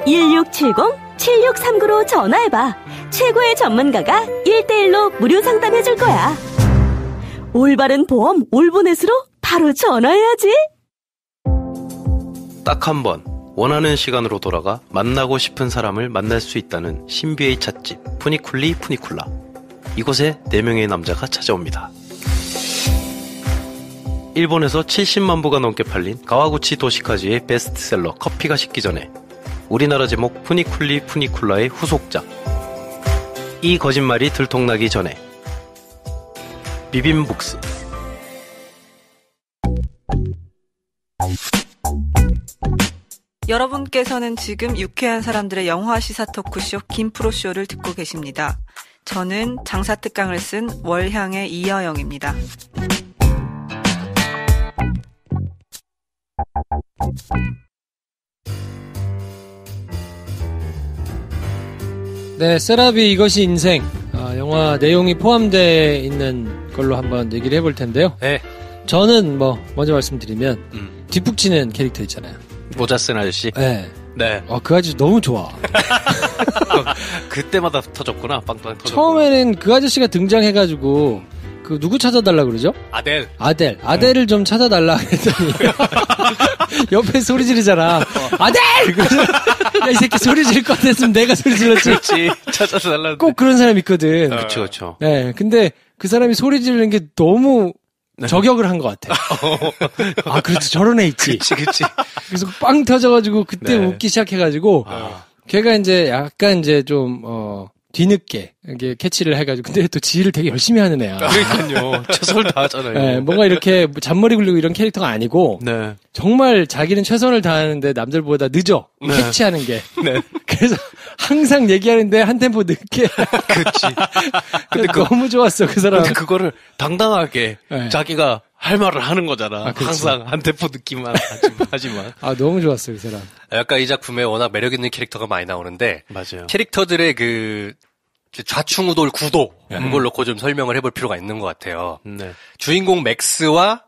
1670-7639로 전화해봐. 최고의 전문가가 1:1로 무료 상담해줄 거야. 올바른 보험 올보넷으로 바로 전화해야지. 딱 한 번 원하는 시간으로 돌아가 만나고 싶은 사람을 만날 수 있다는 신비의 찻집 푸니쿨리 푸니쿨라. 이곳에 4명의 남자가 찾아옵니다. 일본에서 70만 부가 넘게 팔린 가와구치 도시카즈의 베스트셀러 커피가 식기 전에, 우리나라 제목 푸니쿨리 푸니쿨라의 후속작 이 거짓말이 들통나기 전에, 비빔북스. 여러분께서는 지금 유쾌한 사람들의 영화 시사 토크쇼 김프로쇼를 듣고 계십니다. 저는 장사특강을 쓴 월향의 이여영입니다. 네, 세라비 이것이 인생. 영화 내용이 포함되어 있는 걸로 한번 얘기를 해볼 텐데요. 네. 저는 먼저 말씀드리면, 뒷북치는 캐릭터 있잖아요. 모자 쓴 아저씨? 네. 네. 그 아저씨 너무 좋아. 그때마다 터졌구나, 빵빵 터졌구나. 처음에는 그 아저씨가 등장해가지고, 누구 찾아달라 그러죠? 아델을 좀 찾아달라 그랬더니, 옆에 소리 지르잖아. 아델! 야, 이 새끼 소리 지를 것 같았으면 내가 소리 질렀지. 그렇지. 찾아달라. 꼭 그런 사람 있거든. 그렇죠. 네. 근데 그 사람이 소리 지르는 게 너무 저격을 한 것 같아. 그렇지. 저런 애 있지. 그치. 그래서 빵 터져가지고 그때 웃기 시작해가지고, 걔가 이제 약간 이제 좀, 뒤늦게, 이게 캐치를 해가지고 근데 또 지휘를 되게 열심히 하는 애야. 그러니까요. 최선을 다하잖아요. 네, 뭔가 이렇게 잔머리 굴리고 이런 캐릭터가 아니고 네. 정말 자기는 최선을 다하는데 남들보다 늦어 네. 캐치하는 게. 네. 그래서 항상 얘기하는데 한 템포 늦게. 그렇지. 근데 너무 좋았어 그 사람. 근데 그거를 당당하게 네. 자기가 할 말을 하는 거잖아. 그렇지. 항상 한 템포 늦기만 하지만. 아 너무 좋았어 그 사람. 약간 이 작품에 워낙 매력 있는 캐릭터가 많이 나오는데 맞아요. 캐릭터들의 그 좌충우돌 구도 그걸 놓고 좀 설명을 해볼 필요가 있는 것 같아요. 네. 주인공 맥스가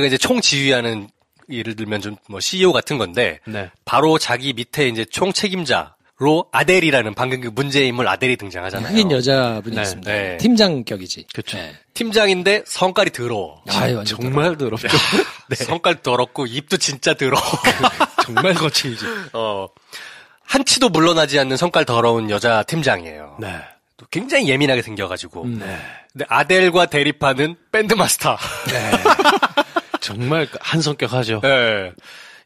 이제 총 지휘하는 예를 들면 좀 뭐 CEO 같은 건데 네. 바로 자기 밑에 이제 총 책임자로 아델이라는 방금 그 문제의 인물 아델이 등장하잖아요. 흑인 여자분이 네. 있습니다. 네. 팀장격이지. 그렇죠. 네. 팀장인데 성깔이 더러워. 아유, 완전 정말 더럽죠. 네. 성깔 더럽고 입도 진짜 더러워. 정말 거칠지. 한치도 물러나지 않는 성깔 더러운 여자 팀장이에요. 네. 또 굉장히 예민하게 생겨가지고. 네. 근데 아델과 대립하는 밴드 마스터. 네. 정말 한 성격 하죠. 네.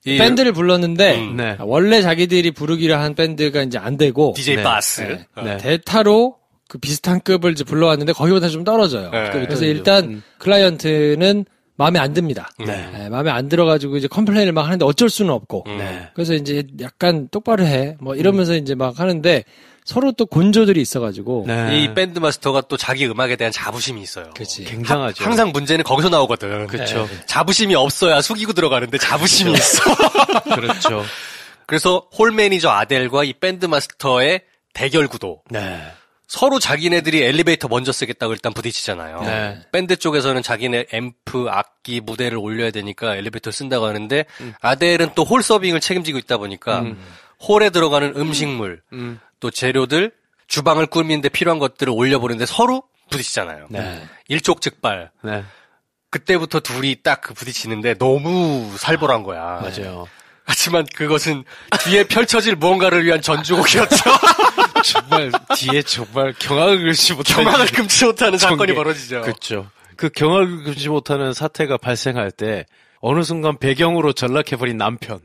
이 밴드를 불렀는데 네. 원래 자기들이 부르기로 한 밴드가 이제 안 되고 DJ 네. 바스. 네. 네. 대타로 그 비슷한 급을 이제 불러왔는데 거기보다 좀 떨어져요. 네. 그래서 일단 클라이언트는 마음에 안 듭니다. 네. 네, 마음에 안 들어가지고 이제 컴플레인을 막 하는데 어쩔 수는 없고. 네. 그래서 이제 약간 똑바로 해. 뭐 이러면서 이제 막 하는데 서로 또 곤조들이 있어가지고. 네. 이 밴드 마스터가 또 자기 음악에 대한 자부심이 있어요. 그렇지. 굉장하죠. 항상 문제는 거기서 나오거든. 그렇죠. 자부심이 없어야 숙이고 들어가는데 자부심이 있어. 그렇죠. 그래서 홀 매니저 아델과 이 밴드 마스터의 대결 구도. 네. 서로 자기네들이 엘리베이터 먼저 쓰겠다고 일단 부딪히잖아요. 네. 밴드 쪽에서는 자기네 앰프, 악기, 무대를 올려야 되니까 엘리베이터 쓴다고 하는데 아델은 또 홀 서빙을 책임지고 있다 보니까 홀에 들어가는 음식물, 또 재료들, 주방을 꾸미는데 필요한 것들을 올려보는데 서로 부딪히잖아요. 네. 일촉즉발. 네. 그때부터 둘이 딱 그 부딪히는데 너무 살벌한 거야. 맞아요. 하지만 그것은 뒤에 펼쳐질 무언가를 위한 전주곡이었죠. 정말 뒤에 정말 경악을 금치 못하는 경악을 금치 못하는 사건이 벌어지죠. 그렇죠. 그 경악을 금치 못하는 사태가 발생할 때 어느 순간 배경으로 전락해버린 남편.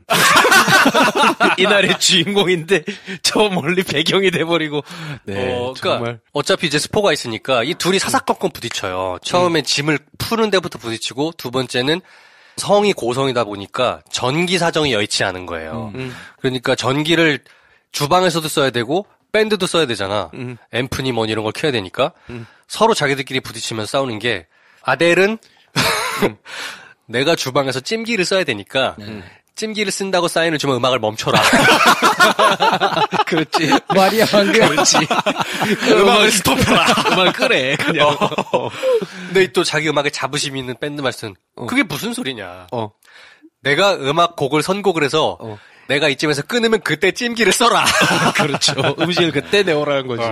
이날의 주인공인데 저 멀리 배경이 돼버리고. 네, 그러니까 정말. 어차피 이제 스포가 있으니까 이 둘이 사사건건 부딪혀요. 처음엔 짐을 푸는 데부터 부딪히고 두 번째는 성이 고성이다 보니까 전기 사정이 여의치 않은 거예요. 그러니까 전기를 주방에서도 써야 되고 밴드도 써야 되잖아. 앰프니 뭐니 이런 걸 켜야 되니까 서로 자기들끼리 부딪히면 싸우는 게 아델은 내가 주방에서 찜기를 써야 되니까 찜기를 쓴다고 사인을 주면 음악을 멈춰라. 그렇지. 말이야 방금. 그렇지. 음악을 스톱해라. 음악을 끄래, 그냥. 근데 또 자기 음악에 자부심 있는 밴드 말씀. 그게 무슨 소리냐. 내가 음악 곡을 선곡을 해서 내가 이쯤에서 끊으면 그때 찜기를 써라. 그렇죠. 음식을 그때 내오라는 거지.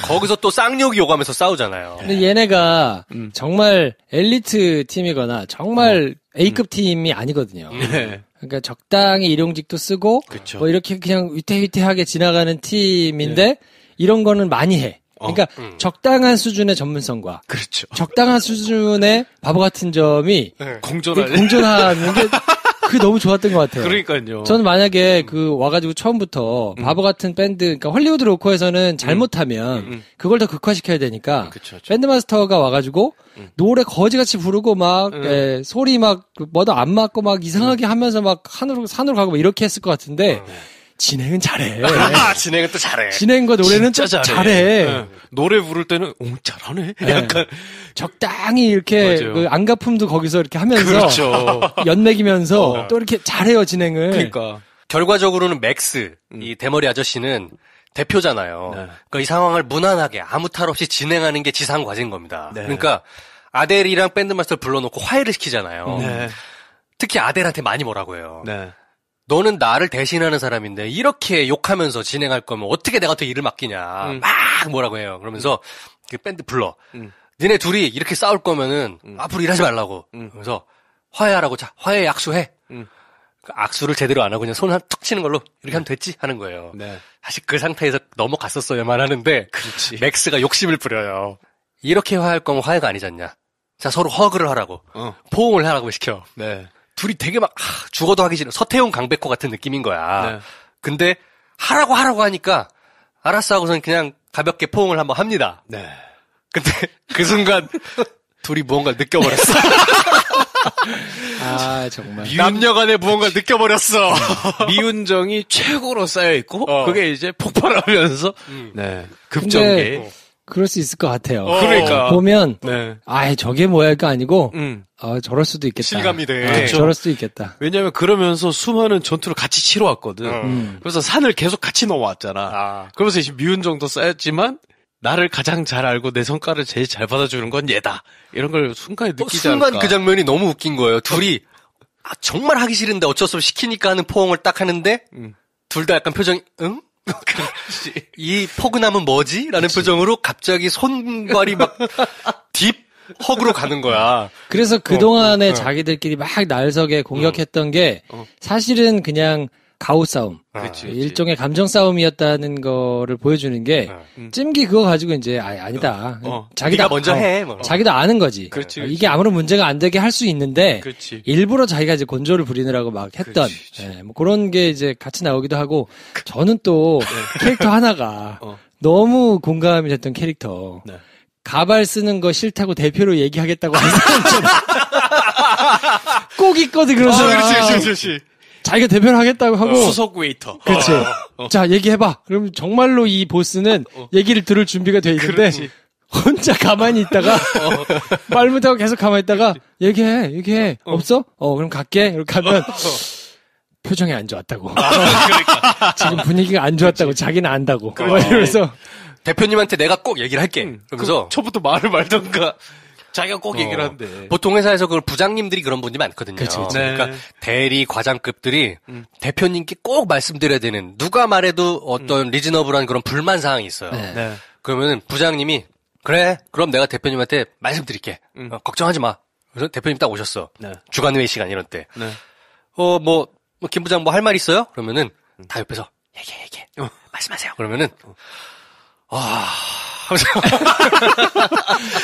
거기서 또 쌍욕이 오가면서 싸우잖아요. 근데 얘네가 정말 엘리트 팀이거나 정말 A급 팀이 아니거든요. 네. 그러니까 적당히 일용직도 쓰고 그쵸. 뭐 이렇게 그냥 위태위태하게 지나가는 팀인데 이런 거는 많이 해. 그러니까 적당한 수준의 전문성과 그렇죠. 적당한 수준의 바보 같은 점이 공존하는 게 그게 너무 좋았던 것 같아요. 그러니까요. 저는 만약에 그 와가지고 처음부터 바보 같은 밴드, 그러니까 hollywood 로커에서는 잘못하면 그걸 더 극화시켜야 되니까 그쵸. 밴드 마스터가 와가지고 노래 거지같이 부르고 막 소리 막 뭐도 안 맞고 막 이상하게 하면서 막 산으로 가고 막 이렇게 했을 것 같은데 진행은 잘해. 진행은 또 잘해. 진행과 노래는 또 잘해. 네. 노래 부를 때는 잘하네. 약간 적당히 이렇게 그 안가품도 거기서 이렇게 하면서 그렇죠. 연맥이면서 또 이렇게 잘해요 진행을. 그러니까 결과적으로는 맥스 이 대머리 아저씨는 대표잖아요. 네. 그러니까 이 상황을 무난하게 아무 탈 없이 진행하는 게 지상 과제인 겁니다. 네. 그러니까 아델이랑 밴드 마스터를 불러놓고 화해를 시키잖아요. 네. 특히 아델한테 많이 뭐라고 해요. 네. 너는 나를 대신하는 사람인데 이렇게 욕하면서 진행할 거면 어떻게 내가 더 일을 맡기냐. 막 뭐라고 해요. 그러면서 그 밴드 불러. 니네 둘이 이렇게 싸울 거면은 앞으로 일하지 말라고. 그래서 화해하라고. 자, 화해 약수해. 그 악수를 제대로 안 하고 그냥 손 한 툭 치는 걸로 이렇게 하면 됐지 하는 거예요. 네. 사실 그 상태에서 넘어갔었어야만 하는데 그렇지. 맥스가 욕심을 부려요. 이렇게 화해할 거면 화해가 아니잖냐. 자, 서로 허그를 하라고. 포옹을 하라고 시켜. 네. 둘이 되게 막 죽어도 하기 싫어. 서태웅 강백호 같은 느낌인 거야. 네. 근데 하라고 하니까 알았어 하고서는 그냥 가볍게 포옹을 한번 합니다. 네. 근데 그 순간 둘이 무언가를 느껴버렸어. 아, 정말. 남녀간에 무언가를 느껴버렸어. 미운정이 최고로 쌓여있고, 그게 이제 폭발하면서, 네. 급전개. 그럴 수 있을 것 같아요. 그러니까. 보면, 네. 저게 뭐야가 아니고, 저럴 수도 있겠다. 실감이 돼. 그렇죠. 저럴 수도 있겠다. 왜냐면 그러면서 수많은 전투를 같이 치러왔거든. 그래서 산을 계속 같이 넘어왔잖아. 그러면서 이제 미운정도 쌓였지만, 나를 가장 잘 알고 내 성과를 제일 잘 받아주는 건 얘다. 이런 걸 순간에 느끼지 않을까. 순간 그 장면이 너무 웃긴 거예요. 둘이 정말 하기 싫은데 어쩔 수 없이 시키니까 하는 포옹을 딱 하는데 둘 다 약간 표정이 응? 이 포근함은 뭐지? 라는 표정으로 갑자기 손발이 막 딥 허그로 가는 거야. 그래서 그동안에 자기들끼리 막 날석에 공격했던 게 사실은 그냥 가오 싸움. 그치. 일종의 감정 싸움이었다는 거를 보여주는 게 찜기 그거 가지고 이제 아니다. 자기가 먼저 해. 뭐. 자기도 아는 거지. 그렇지. 이게 아무런 문제가 안 되게 할 수 있는데 그렇지. 일부러 자기가 이제 곤조를 부리느라고 막 했던 뭐 그런 게 이제 같이 나오기도 하고 저는 또 캐릭터 하나가 너무 공감이 됐던 캐릭터. 네. 가발 쓰는 거 싫다고 대표로 얘기하겠다고 하는 사람 꼭 있거든 그런 사람. 그렇지. 자기가 대표를 하겠다고 하고 수석 웨이터. 그렇지. 자 얘기해봐. 그럼 정말로 이 보스는 얘기를 들을 준비가 돼 있는데 그렇지. 혼자 가만히 있다가 말 못하고 계속 가만히 있다가 얘기해. 없어? 그럼 갈게. 이렇게 하면 표정이 안 좋았다고. 그러니까. 지금 분위기가 안 좋았다고 자기는 안다고. 이러면서 대표님한테 내가 꼭 얘기를 할게. 그러면서 처음부터 말을 말던가. 자기가 꼭 얘기를 한대. 보통 회사에서 그 부장님들이 그런 분들이 많거든요. 그치. 네. 그러니까 대리 과장급들이 대표님께 꼭 말씀드려야 되는 누가 말해도 어떤 리즈너블한 그런 불만 사항이 있어요. 네. 그러면은 부장님이 그래 그럼 내가 대표님한테 말씀드릴게. 걱정하지 마. 그래서 대표님 딱 오셨어. 네. 주간 회의 시간 이런 때. 네. 김 부장 뭐 할 말 있어요? 그러면은 다 옆에서 얘기해. 말씀하세요. 그러면은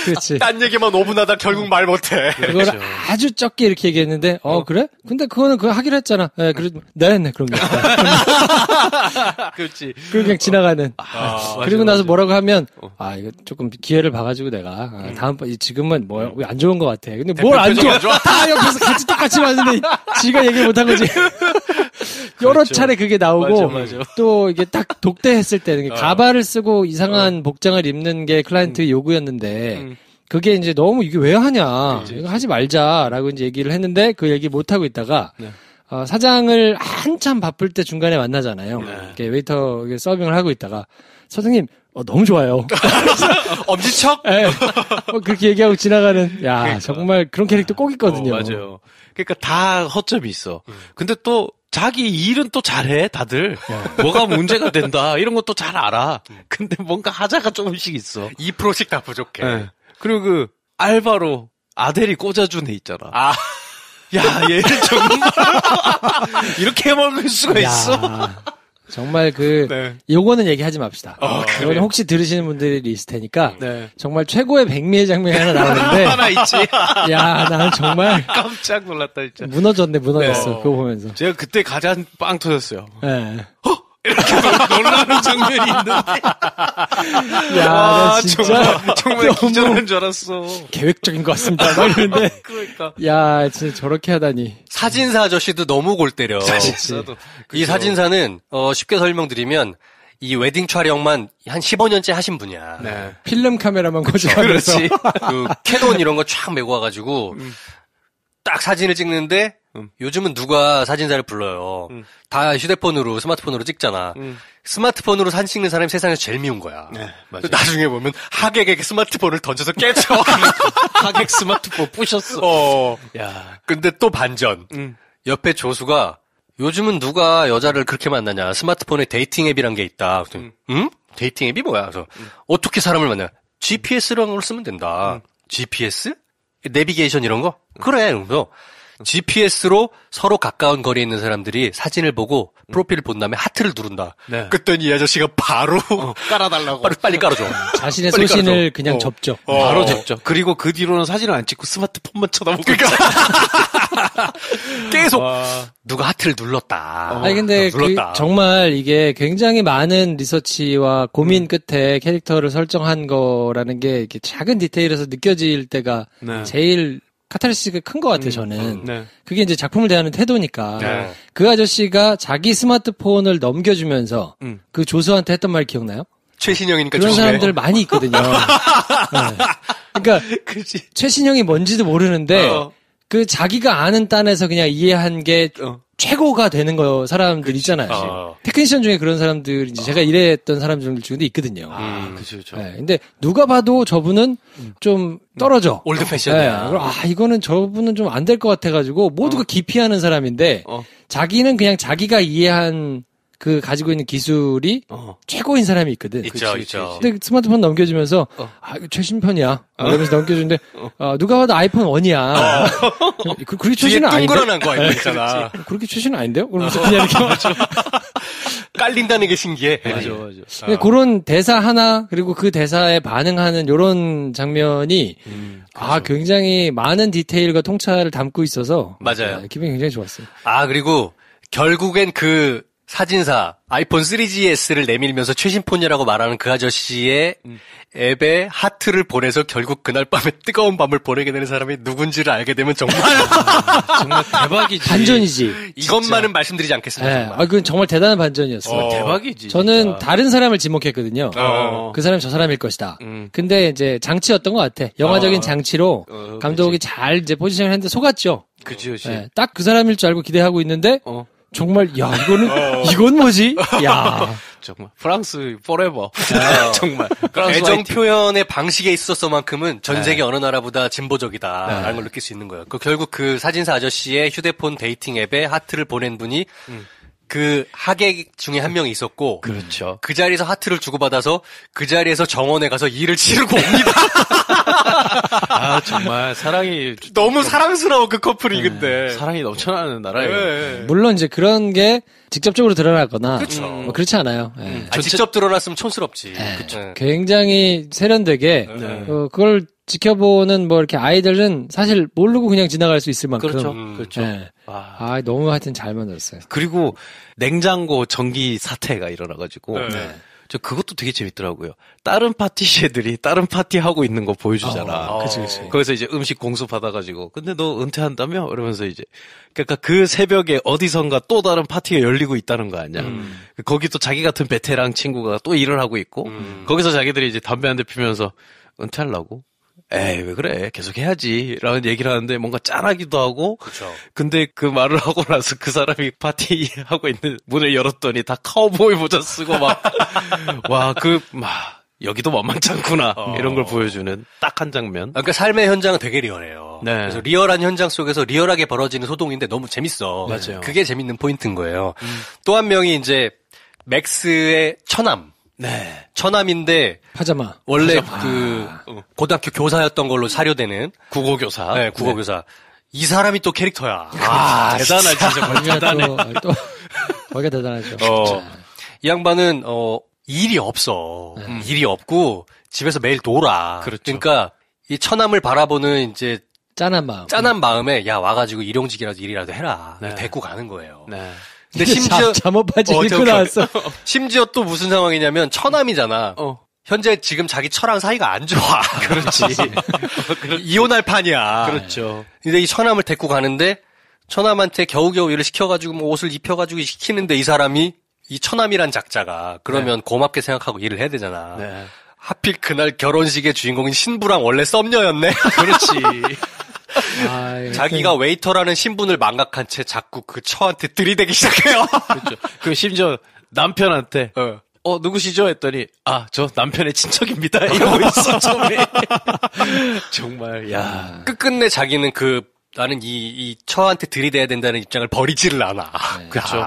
그렇지. 딴 얘기만 5분 하다 결국 말 못해. 그걸 아주 적게 이렇게 얘기했는데 그래? 근데 그거는 그거 하기로 했잖아. 그래 네 그런 게. 그렇지. 그리고 그냥 지나가는. 그리고 나서 맞아. 뭐라고 하면 이거 조금 기회를 봐가지고 내가 다음번 지금은 뭐 왜 안 좋은 것 같아. 근데 뭘 안 좋아? 다 옆에서 같이 똑같이 봤는데 지가 얘기를 못한 거지. 여러 그렇죠. 차례 그게 나오고 맞아. 또 이게 딱 독대했을 때는 가발을 쓰고 이상한 복장을 입는 게 클라이언트 요구였는데 그게 이제 너무 이게 왜 하냐 이거 하지 말자라고 이제 얘기를 했는데 그 얘기 못 하고 있다가 사장을 한참 바쁠 때 중간에 만나잖아요. 이렇게 웨이터 서빙을 하고 있다가 사장님 너무 좋아요. 엄지척? 네. 그렇게 얘기하고 지나가는 그러니까. 정말 그런 캐릭터 꼭 있거든요. 맞아요. 그러니까 다 허점이 있어. 근데 또 자기 일은 또 잘해, 다들. 뭐가 문제가 된다, 이런 것도 잘 알아. 근데 뭔가 하자가 조금씩 있어. 2%씩 다 부족해. 네. 그리고 그, 알바로 아델이 꽂아준 애 있잖아. 야, 얘를 정말, 이렇게 해먹을 수가 있어? 정말 요거는 얘기하지 맙시다. 이거는 혹시 들으시는 분들이 있을 테니까, 정말 최고의 백미의 장면이 하나 나오는데, 하나 있지. 야, 나는 정말 깜짝 놀랐다, 진짜. 무너졌어, 그거 보면서. 제가 그때 가장 빵 터졌어요. 네. 이렇게 놀라는 장면이 있는데. 야, 나 진짜. 정말 기절한 줄 알았어. 계획적인 것 같습니다. 막 이러는데. 그러니까. 야, 진짜 저렇게 하다니. 사진사 아저씨도 너무 골 때려. 사진사도. 이 사진사는, 쉽게 설명드리면, 이 웨딩 촬영만 한 15년째 하신 분이야. 네. 필름 카메라만 고집하면서. 그렇지. 그 캐논 이런 거 쫙 메고 와가지고, 딱 사진을 찍는데, 요즘은 누가 사진사를 불러요. 다 휴대폰으로, 스마트폰으로 찍잖아. 스마트폰으로 사진 찍는 사람이 세상에서 제일 미운 거야. 네, 맞아요. 나중에 보면 하객에게 스마트폰을 던져서 깨쳐. 하객 스마트폰 부셨어. 야. 근데 또 반전. 옆에 조수가 요즘은 누가 여자를 그렇게 만나냐. 스마트폰에 데이팅 앱이란 게 있다. 응? 데이팅 앱이 뭐야? 그래서 어떻게 사람을 만나? GPS라는 걸 쓰면 된다. GPS? 내비게이션 이런 거? 그래. 그래서 GPS로 서로 가까운 거리에 있는 사람들이 사진을 보고 프로필을 본 다음에 하트를 누른다. 네. 그랬더니 이 아저씨가 바로 깔아달라고. 빨리 깔아줘. 자신의 소신을 그냥 접죠. 바로 접죠. 그리고 그 뒤로는 사진을 안 찍고 스마트폰만 쳐다보고 계속 누가 하트를 눌렀다. 아니 근데 정말 이게 굉장히 많은 리서치와 고민 끝에 캐릭터를 설정한 거라는 게 이렇게 작은 디테일에서 느껴질 때가 제일 카타르시스가 큰 것 같아요, 저는. 그게 이제 작품을 대하는 태도니까. 그 아저씨가 자기 스마트폰을 넘겨주면서 그 조수한테 했던 말 기억나요? 최신형이니까 그런 조심해. 사람들 많이 있거든요. 그러니까 최신형이 뭔지도 모르는데 그 자기가 아는 딴에서 그냥 이해한 게 최고가 되는 거 사람들 있잖아요. 테크니션 중에 그런 사람들 이제 제가 일했던 사람들 중에도 있거든요. 그렇죠. 네, 근데 누가 봐도 저분은 좀 떨어져. 올드 패션이야. 네, 이거는 저분은 좀 안 될 것 같아가지고 모두가 기피하는 사람인데 자기는 그냥 자기가 이해한 그 가지고 있는 기술이 최고인 사람이 있거든. 있죠. 근데 스마트폰 넘겨주면서 이거 최신편이야. 이러면서 넘겨주는데 누가 봐도 아이폰 1이야. 그렇게 최신은 아닌데. 동그란한 거 아이폰 있잖아. 그렇게 최신은 아닌데요? 그러면서 그냥 이렇게 깔린다는 게 신기해. 맞아. 그런 대사 하나 그리고 그 대사에 반응하는 이런 장면이 굉장히 많은 디테일과 통찰을 담고 있어서 맞아요. 기분이 굉장히 좋았어요. 그리고 결국엔 그 사진사 아이폰 3GS를 내밀면서 최신폰이라고 말하는 그 아저씨의 앱에 하트를 보내서 결국 그날 밤에 뜨거운 밤을 보내게 되는 사람이 누군지를 알게 되면 정말 정말 대박이지. 반전이지. 이것만은 말씀드리지 않겠습니다. 네. 그건 정말 대단한 반전이었어요. 대박이지. 저는 진짜. 다른 사람을 지목했거든요. 그 사람이 저 사람일 것이다. 근데 이제 장치였던 것 같아. 영화적인 장치로 감독이 잘 이제 포지션을 했는데 속았죠. 그치. 네. 딱 그 사람일 줄 알고 기대하고 있는데 정말 이건 뭐지? 야 정말 프랑스 포레버. 정말 애정 표현의 방식에 있어서만큼은 전 세계 어느 나라보다 진보적이다라는 걸 느낄 수 있는 거예요. 결국 그 사진사 아저씨의 휴대폰 데이팅 앱에 하트를 보낸 분이 그 하객 중에 한 명이 있었고, 그렇죠. 그 자리에서 하트를 주고받아서 그 자리에서 정원에 가서 일을 치르고 옵니다. 정말 사랑이 너무 사랑스러워 그 커플이. 근데 사랑이 넘쳐나는 나라예요. 물론 이제 그런 게 직접적으로 드러나거나 그렇죠. 그렇지 않아요. 직접 드러났으면 촌스럽지. 굉장히 세련되게 그걸 지켜보는 뭐 이렇게 아이들은 사실 모르고 그냥 지나갈 수 있을 만큼. 그렇죠. 네. 너무 하여튼 잘 만들었어요. 그리고 냉장고 전기 사태가 일어나가지고. 저 그것도 되게 재밌더라고요. 다른 파티시애들이 다른 파티 하고 있는 거 보여주잖아. 그치. 거기서 이제 음식 공수 받아가지고, 근데 너 은퇴한다며? 이러면서 이제, 그러니까 그 새벽에 어디선가 또 다른 파티가 열리고 있다는 거 아니야. 거기 또 자기 같은 베테랑 친구가 또 일을 하고 있고, 거기서 자기들이 이제 담배 한 대 피면서 은퇴하려고? 에이, 왜 그래? 계속 해야지. 라는 얘기를 하는데 뭔가 짠하기도 하고. 그쵸. 근데 그 말을 하고 나서 그 사람이 파티하고 있는 문을 열었더니 다 카우보이 모자 쓰고 여기도 만만치 않구나. 이런 걸 보여주는 딱 한 장면. 그러니까 삶의 현장은 되게 리얼해요. 네. 그래서 리얼한 현장 속에서 리얼하게 벌어지는 소동인데 너무 재밌어. 맞아요. 그게 재밌는 포인트인 거예요. 또 한 명이 이제 맥스의 처남. 네. 처남인데 파자마. 원래 고등학교 교사였던 걸로 사료되는 국어교사. 네, 국어교사. 이 사람이 또 캐릭터야. 대단하지, 정말 대단해. 거기가 대단하죠. 이 양반은 일이 없어. 일이 없고 집에서 매일 놀아. 그렇죠. 그러니까 이 처남을 바라보는 이제 짠한 마음에 야 와가지고 일용직이라도 일이라도 해라. 데리고 가는 거예요. 네. 근데 심지어 잠옷 바지 입고 나왔어. 심지어 또 무슨 상황이냐면 처남이잖아. 현재 지금 자기 처랑 사이가 안 좋아. 그렇지. 이혼할 판이야. 그렇죠. 근데 이 처남을 데리고 가는데 처남한테 겨우겨우 일을 시켜가지고 뭐 옷을 입혀가지고 시키는데 이 사람이 이 처남이란 작자가 그러면 고맙게 생각하고 일을 해야 되잖아. 네. 하필 그날 결혼식의 주인공인 신부랑 원래 썸녀였네. 그렇지. 자기가 웨이터라는 신분을 망각한 채 자꾸 그 처한테 들이대기 시작해요. 그렇죠. 그 심지어 남편한테 누구시죠? 했더니 저 남편의 친척입니다. 이러고 있어. 처음에. 정말 끝끝내 자기는 나는 이 처한테 들이대야 된다는 입장을 버리지를 않아. 그렇죠.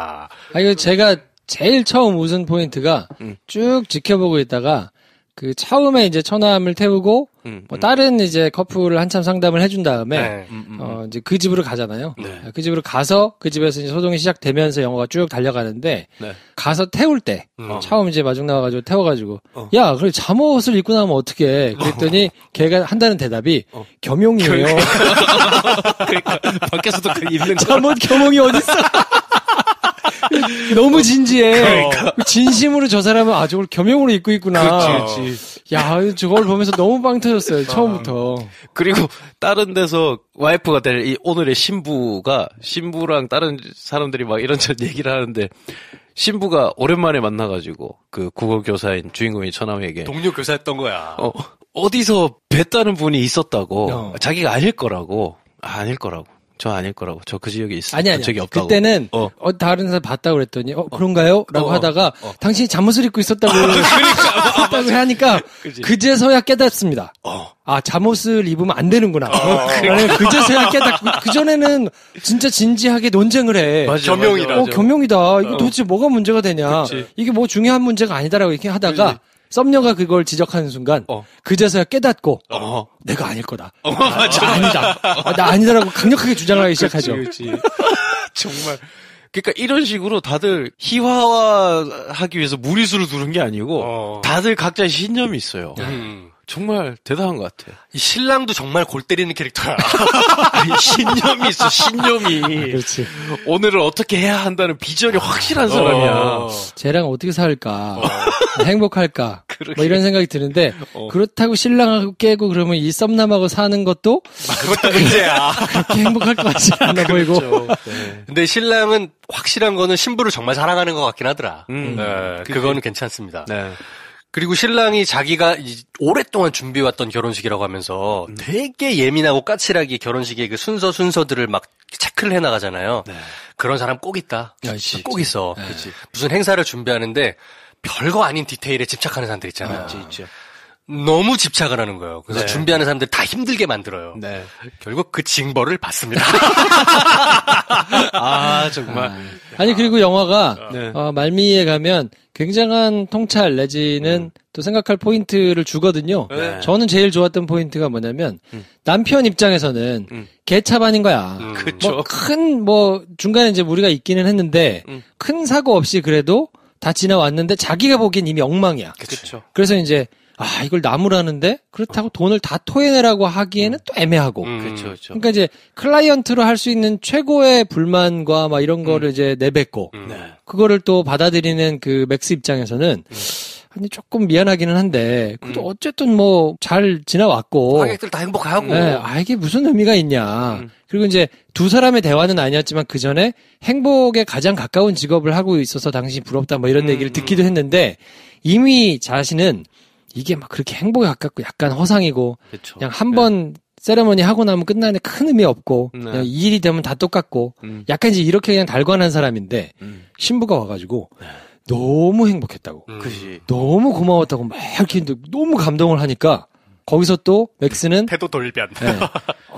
이거 제가 제일 처음 웃은 포인트가 쭉 지켜보고 있다가 그 처음에 이제 처남을 태우고 뭐 다른 이제 커플을 한참 상담을 해준 다음에 이제 그 집으로 가잖아요. 네. 그 집으로 가서 그 집에서 이제 소송이 시작되면서 영화가 쭉 달려가는데 네. 가서 태울 때 처음 이제 마중 나와가지고 태워가지고 야 그래 잠옷을 입고 나면 어떡해? 그랬더니 걔가 한다는 대답이 겸용이에요. 그러니까 밖에서도 그 입는 잠옷 겸용이 어딨어? 너무 진지해. 그러니까. 진심으로 저 사람은 저걸 겸용으로 입고 있구나. 그렇지. 야, 저걸 보면서 너무 빵 터졌어요. 처음부터. 그리고 다른 데서 와이프가 될 이 오늘의 신부랑 다른 사람들이 막 이런저런 얘기를 하는데 신부가 오랜만에 만나가지고 그 국어 교사인 주인공이 처남에게 동료 교사였던 거야. 어디서 뵀다는 분이 있었다고. 자기가 아닐 거라고. 아닐 거라고. 저 아닐 거라고. 저 그 지역에 있어요. 아니. 적이 없다고. 그때는 다른 사람 봤다고 그랬더니 그런가요? 라고 하다가 당신이 잠옷을 입고 있었다고 했다고 하니까 그제서야 깨닫습니다. 잠옷을 입으면 안 되는구나. 그제서야 깨닫고 그전에는 진짜 진지하게 논쟁을 해. 맞아, 겸용이라. 겸용이다. 이거 도대체 뭐가 문제가 되냐. 그치. 이게 뭐 중요한 문제가 아니다라고 이렇게 하다가 썸녀가 그걸 지적하는 순간 그제서야 깨닫고 내가 아닐 거다. 맞아. 아니다. 나 아니다라고 강력하게 주장하기 시작하죠. 그치. 정말. 그러니까 이런 식으로 다들 희화화하기 위해서 무리수를 두는 게 아니고 다들 각자의 신념이 있어요. 정말 대단한 것 같아요. 이 신랑도 정말 골 때리는 캐릭터야. 신념이 있어, 신념이. 그렇지. 오늘을 어떻게 해야 한다는 비전이 확실한 사람이야. 쟤랑 어떻게 살까? 행복할까? 뭐 이런 생각이 드는데 그렇다고 신랑하고 깨고 그러면 이 썸남하고 사는 것도 그것도 문제야. 그렇게 행복할 것 같지 않아 보이고. 네. 근데 신랑은 확실한 거는 신부를 정말 사랑하는 것 같긴 하더라. 네, 그거는 괜찮습니다. 네. 그리고 신랑이 자기가 오랫동안 준비해왔던 결혼식이라고 하면서 되게 예민하고 까칠하게 결혼식의 그 순서들을 막 체크를 해나가잖아요. 네. 그런 사람 꼭 있다. 꼭 있어. 네. 무슨 행사를 준비하는데 별거 아닌 디테일에 집착하는 사람들 있잖아요. 너무 집착을 하는 거예요. 그래서 준비하는 사람들 다 힘들게 만들어요. 네. 결국 그 징벌을 받습니다. 정말. 아니 그리고 영화가 말미에 가면 굉장한 통찰 내지는 또 생각할 포인트를 주거든요. 네. 저는 제일 좋았던 포인트가 뭐냐면 남편 입장에서는 개차반인 거야. 그렇죠. 뭐 중간에 이제 무리가 있기는 했는데 큰 사고 없이 그래도 다 지나왔는데 자기가 보기엔 이미 엉망이야. 그렇죠. 그래서 이제 이걸 나무라는데 그렇다고 돈을 다 토해내라고 하기에는 또 애매하고. 그렇죠. 그러니까 이제 클라이언트로 할 수 있는 최고의 불만과 막 이런 거를 이제 내뱉고 그거를 또 받아들이는 그 맥스 입장에서는 아니 조금 미안하기는 한데 그래도 어쨌든 뭐 잘 지나왔고 하객들 다 행복하고. 네, 이게 무슨 의미가 있냐. 그리고 이제 두 사람의 대화는 아니었지만 그 전에 행복에 가장 가까운 직업을 하고 있어서 당신이 부럽다 뭐 이런 얘기를 듣기도 했는데 이미 자신은 이게 막 그렇게 행복에 가깝고 약간 허상이고 그쵸. 그냥 한번 세레머니 하고 나면 끝나는데 큰 의미 없고 그냥 이 일이 되면 다 똑같고 약간 이제 이렇게 그냥 달관한 사람인데 신부가 와가지고 너무 행복했다고 너무 고마웠다고 막 이렇게 너무 감동을 하니까 거기서 또 맥스는 태도 돌변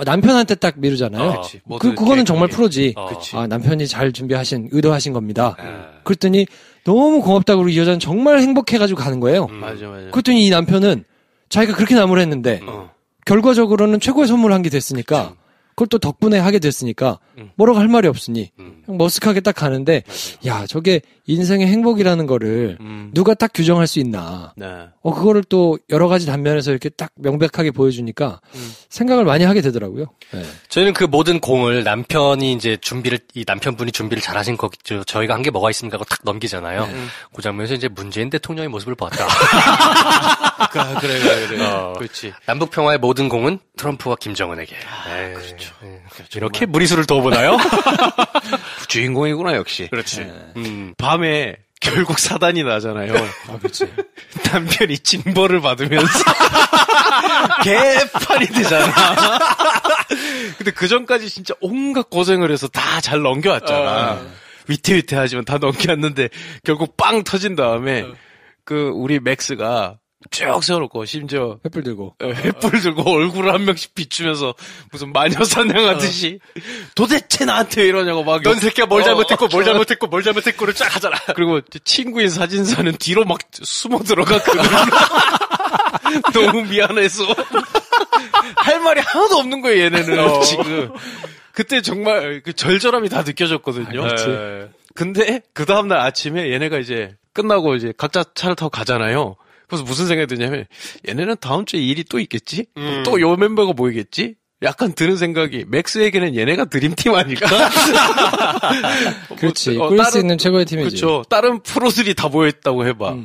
남편한테 딱 미루잖아요. 그거는 정말 프로지. 남편이 잘 의도하신 겁니다. 그랬더니 너무 고맙다고 그러고 이 여자는 정말 행복해가지고 가는 거예요. 맞아. 그랬더니 이 남편은 자기가 그렇게 나무를 했는데 결과적으로는 최고의 선물을 한 게 됐으니까 그걸 또 덕분에 하게 됐으니까 뭐라고 할 말이 없으니 그냥 머쓱하게 딱 가는데 야 저게 인생의 행복이라는 거를 누가 딱 규정할 수 있나. 그거를 또 여러 가지 단면에서 이렇게 딱 명백하게 보여주니까 생각을 많이 하게 되더라고요. 네. 저희는 그 모든 공을 남편이 이제 이 남편분이 준비를 잘하신 거겠죠. 저희가 한 게 뭐가 있습니까 하고 탁 넘기잖아요. 그 장면에서 이제 문재인 대통령의 모습을 보았다. 그래. 그렇지. 남북 평화의 모든 공은 트럼프와 김정은에게. 그렇죠. 이렇게 무리수를 더 보나요? 주인공이구나 역시. 그렇지. 밤에 결국 사단이 나잖아요. 그렇지. 남편이 징벌을 받으면서 개판이 되잖아. 근데 그 전까지 진짜 온갖 고생을 해서 다 잘 넘겨왔잖아. 위태위태하지만 다 넘겨왔는데 결국 빵 터진 다음에 그 우리 맥스가 쭉 세워놓고 심지어 횃불 들고 얼굴을 한 명씩 비추면서 무슨 마녀 사냥하듯이 도대체 나한테 왜 이러냐고 막 넌 새끼야 뭘 잘못했고를 쫙 하잖아. 그리고 친구인 사진사는 뒤로 막 숨어 들어갔거든. 너무 미안해서 할 말이 하나도 없는 거예요. 얘네는 지금. 그때 정말 그 절절함이 다 느껴졌거든요. 근데 그 다음날 아침에 얘네가 이제 끝나고 이제 각자 차를 타고 가잖아요. 그래서 무슨 생각이 드냐면 얘네는 다음 주에 일이 또 있겠지? 또 요 멤버가 모이겠지? 약간 드는 생각이 맥스에게는 얘네가 드림팀 아닐까? 그렇지. 꿀 수 있는 최고의 팀이지. 그렇죠. 다른 프로들이 다 모여있다고 해봐.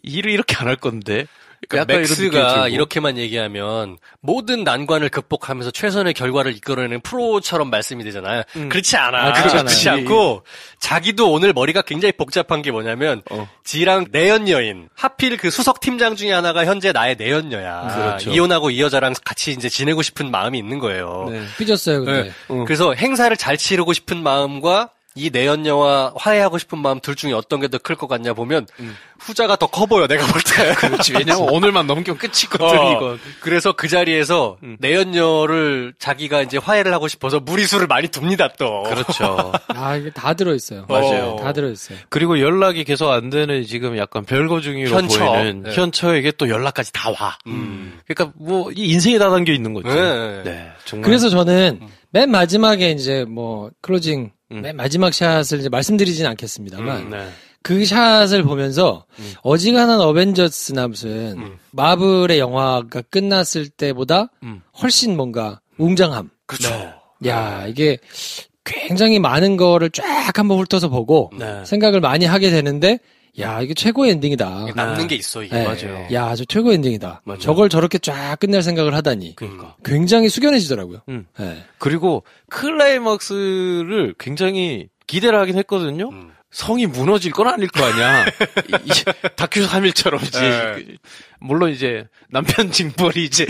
일을 이렇게 안 할 건데. 그러니까 맥스가 이렇게만 얘기하면 모든 난관을 극복하면서 최선의 결과를 이끌어내는 프로처럼 말씀이 되잖아요. 그렇지 않아. 그렇지 않고 자기도 오늘 머리가 굉장히 복잡한 게 뭐냐면 지랑 내연녀인 하필 그 수석 팀장 중에 하나가 현재 나의 내연녀야. 그렇죠. 이혼하고 이 여자랑 같이 이제 지내고 싶은 마음이 있는 거예요. 네. 삐졌어요. 근데. 네. 그래서 행사를 잘 치르고 싶은 마음과 이 내연녀와 화해하고 싶은 마음 둘 중에 어떤 게 더 클 것 같냐 보면 후자가 더 커 보여 내가 볼 때. 그렇지. 왜냐면 오늘만 넘기면 끝이거든 이거. 그래서 그 자리에서 내연녀를 자기가 이제 화해를 하고 싶어서 무리수를 많이 둡니다 또. 그렇죠. 이게 다 들어있어요. 맞아요. 다 들어있어요. 그리고 연락이 계속 안 되는 지금 약간 별거 중이로 보이는 현처에게 또 연락까지 다 와. 그러니까 뭐 이 인생이 다 담겨 있는 거죠. 네. 정말. 그래서 저는 맨 마지막에 이제 뭐 클로징 맨 마지막 샷을 이제 말씀드리진 않겠습니다만 그 샷을 보면서 어지간한 어벤져스나 무슨 마블의 영화가 끝났을 때보다 훨씬 뭔가 웅장함. 그렇죠. 야, 이게 굉장히 많은 거를 쫙 한번 훑어서 보고 생각을 많이 하게 되는데 야, 이게 최고의 엔딩이다. 남는 게 있어, 이게. 맞아요. 야, 저 최고의 엔딩이다. 맞아요. 저걸 저렇게 쫙 끝낼 생각을 하다니. 그러니까. 굉장히 숙연해지더라고요. 네. 그리고 클라이막스를 굉장히 기대를 하긴 했거든요. 성이 무너질 건 아닐 거 아니야. 다큐 3일처럼 이제. 물론 이제 남편 징벌이 이제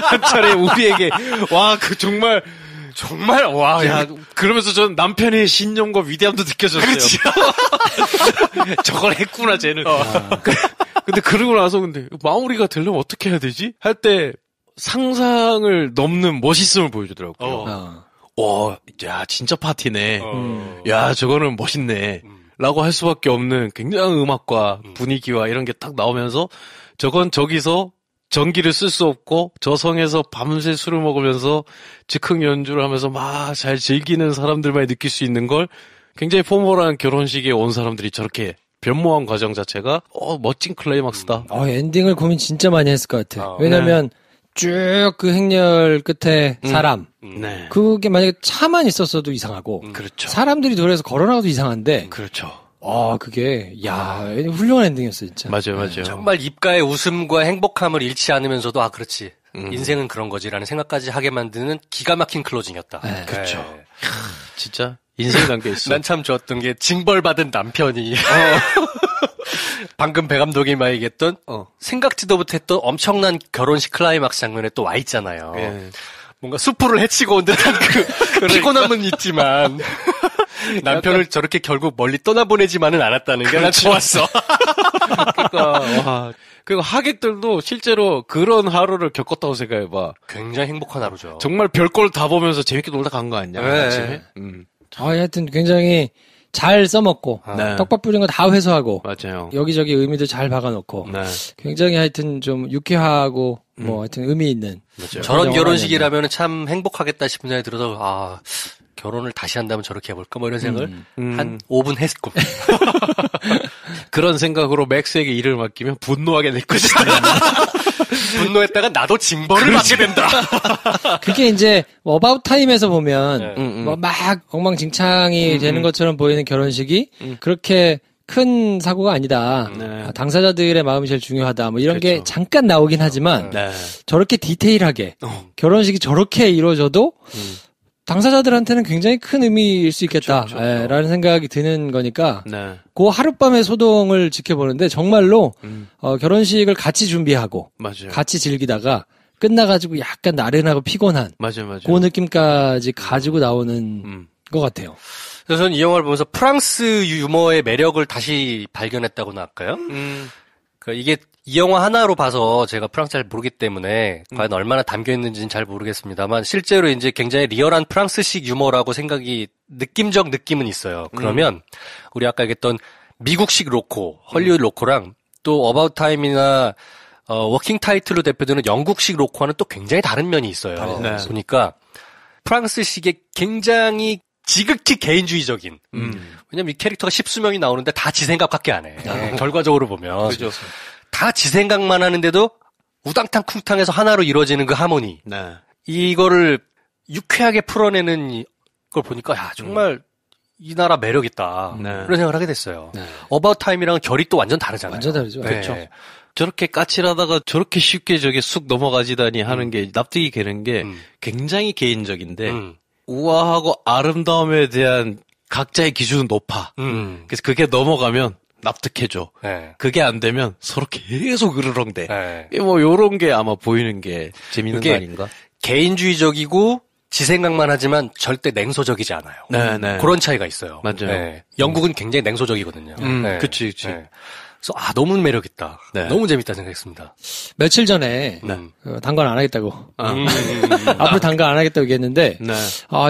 한 차례 우리에게 와, 그 정말 와, 야, 그러면서 저는 남편의 신념과 위대함도 느껴졌어요. 그렇지. 저걸 했구나, 쟤는. 근데 그러고 나서 근데 마무리가 되려면 어떻게 해야 되지? 할 때 상상을 넘는 멋있음을 보여주더라고요. 야, 진짜 파티네. 야, 저거는 멋있네. 라고 할 수밖에 없는 굉장한 음악과 분위기와 이런 게 딱 나오면서 저건 저기서 전기를 쓸 수 없고 저 성에서 밤새 술을 먹으면서 즉흥 연주를 하면서 막 잘 즐기는 사람들만이 느낄 수 있는 걸 굉장히 포멀한 결혼식에 온 사람들이 저렇게 변모한 과정 자체가 멋진 클라이막스다. 엔딩을 고민 진짜 많이 했을 것 같아. 왜냐면 쭉 그 행렬 끝에 사람. 그게 만약에 차만 있었어도 이상하고 그렇죠. 사람들이 도로에서 걸어나가도 이상한데 그렇죠. 그게 훌륭한 엔딩이었어 진짜. 맞아요. 정말 입가의 웃음과 행복함을 잃지 않으면서도 그렇지. 인생은 그런 거지라는 생각까지 하게 만드는 기가 막힌 클로징이었다. 그렇죠. 진짜 인생이 담겨 있어. 난 참 좋았던 게 징벌받은 남편이 방금 배 감독이 막 얘기했던 생각지도 못했던 엄청난 결혼식 클라이막스 장면에 또 와 있잖아요. 뭔가 수풀을 헤치고 온 듯한 그 피곤함은 있지만 남편을 저렇게 결국 멀리 떠나보내지만은 않았다는 게 난 좋았어. 그러니까 그리고 하객들도 실제로 그런 하루를 겪었다고 생각해봐. 굉장히 행복한 하루죠. 정말 별걸 다 보면서 재밌게 놀다 간 거 아니냐, 아침에? 하여튼 굉장히 잘 써먹고 떡밥 뿌린 거 다 회수하고 맞아요. 여기저기 의미도 잘 박아놓고 굉장히 하여튼 좀 유쾌하고 뭐 하여튼 의미 있는 저런 결혼식이라면 참 행복하겠다 싶은 생각이 들어서 결혼을 다시 한다면 저렇게 해볼까 뭐 이런 생각을 한 5분 했고 그런 생각으로 맥스에게 일을 맡기면 분노하게 될 것이다. 분노했다가 나도 징벌을 받게 된다. 그게 이제 어바웃 타임에서 보면 뭐 막 엉망진창이 되는 것처럼 보이는 결혼식이 그렇게 큰 사고가 아니다. 당사자들의 마음이 제일 중요하다. 뭐 이런 게 잠깐 나오긴 하지만 저렇게 디테일하게 결혼식이 저렇게 이루어져도 당사자들한테는 굉장히 큰 의미일 수 있겠다. 라는 생각이 드는 거니까 그 하룻밤의 소동을 지켜보는데 정말로 결혼식을 같이 준비하고 같이 즐기다가 끝나가지고 약간 나른하고 피곤한 그 느낌까지 가지고 나오는 것 같아요. 그래서 저는 이 영화를 보면서 프랑스 유머의 매력을 다시 발견했다고나 할까요? 그러니까 이게 이 영화 하나로 봐서 제가 프랑스 잘 모르기 때문에 과연 얼마나 담겨 있는지는 잘 모르겠습니다만 실제로 이제 굉장히 리얼한 프랑스식 유머라고 생각이 느낌적 느낌은 있어요. 그러면 우리 아까 얘기했던 미국식 로코, 헐리우드 로코랑 또 어바웃 타임이나 워킹 타이틀로 대표되는 영국식 로코와는 또 굉장히 다른 면이 있어요. 네. 보니까 프랑스식의 굉장히 지극히 개인주의적인. 왜냐면 이 캐릭터가 10수명이 나오는데 다 지 생각밖에 안 해. 결과적으로 보면. 그렇죠. 다 지 생각만 하는데도 우당탕 쿵탕해서 하나로 이루어지는 그 하모니. 네. 이거를 유쾌하게 풀어내는 걸 보니까 야 정말 이 나라 매력 있다. 네. 그런 생각을 하게 됐어요. 네. 어바웃 타임이랑은 결이 또 완전 다르잖아요. 완전 다르죠. 네. 그렇죠. 저렇게 까칠하다가 저렇게 쉽게 저게 쑥 넘어가지다니 하는 게 납득이 되는 게 굉장히 개인적인데 우아하고 아름다움에 대한 각자의 기준은 높아. 그래서 그게 넘어가면 납득해줘. 네. 그게 안 되면 서로 계속 으르렁대. 네. 뭐 요런 게 아마 보이는 게 재밌는 거 아닌가? 개인주의적이고 지 생각만 하지만 절대 냉소적이지 않아요. 네. 그런 차이가 있어요. 맞아요. 네. 영국은 굉장히 냉소적이거든요. 네. 그치. 네. 그래서 너무 매력있다. 네. 너무 재밌다 생각했습니다. 며칠 전에 단관 안 하겠다고 앞으로 단관 안 하겠다고 얘기했는데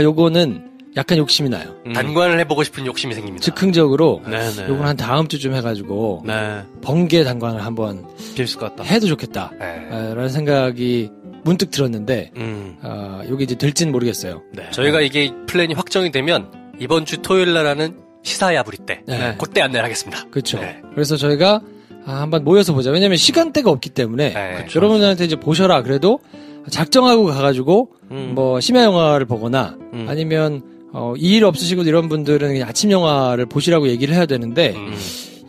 요거는 약간 욕심이 나요. 단관을 해보고 싶은 욕심이 생깁니다. 즉흥적으로 요건 한 다음 주쯤 해가지고 번개 단관을 한번 재밌을 것 같다. 해도 좋겠다 라는 생각이 문득 들었는데 여기 이제 될지는 모르겠어요. 저희가 이게 플랜이 확정이 되면 이번 주 토요일 날 하는 시사야부리 때 그때 안내를 하겠습니다. 그렇죠. 그래서 저희가 한번 모여서 보자. 왜냐면 시간대가 없기 때문에 그렇죠. 여러분들한테 이제 보셔라 그래도 작정하고 가가지고 뭐 심야 영화를 보거나 아니면 이 일 없으시고 이런 분들은 그냥 아침 영화를 보시라고 얘기를 해야 되는데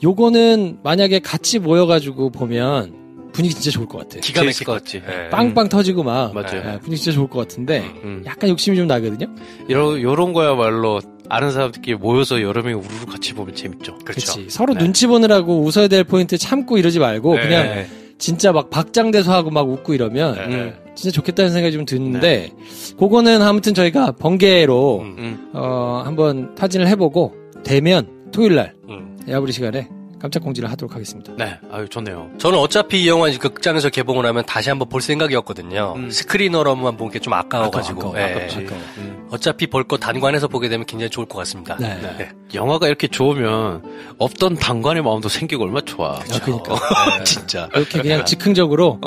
요거는 만약에 같이 모여가지고 보면 분위기 진짜 좋을 것 같아. 기가 막힐 것 같지. 빵빵 터지고 막 맞아요. 분위기 진짜 좋을 것 같은데 약간 욕심이 좀 나거든요. 요런 거야말로 아는 사람들끼리 모여서 여러 명이 우르르 같이 보면 재밌죠. 그렇죠. 서로 눈치 보느라고 웃어야 될 포인트 참고 이러지 말고 그냥 진짜 막 박장대소하고 막 웃고 이러면 진짜 좋겠다는 생각이 좀 드는데 그거는 아무튼 저희가 번개로 한번 타진을 해보고 되면 토요일날 야부리 시간에 깜짝 공지를 하도록 하겠습니다. 네, 아유 좋네요. 저는 어차피 이 영화 극장에서 개봉을 하면 다시 한번 볼 생각이었거든요. 스크리너로만 본 게 좀 아까워가지고. 아깝지. 어차피 볼 거 단관에서 보게 되면 굉장히 좋을 것 같습니다. 네. 영화가 이렇게 좋으면 없던 단관의 마음도 생기고 얼마나 좋아. 그러니까. 진짜. 이렇게 그냥 즉흥적으로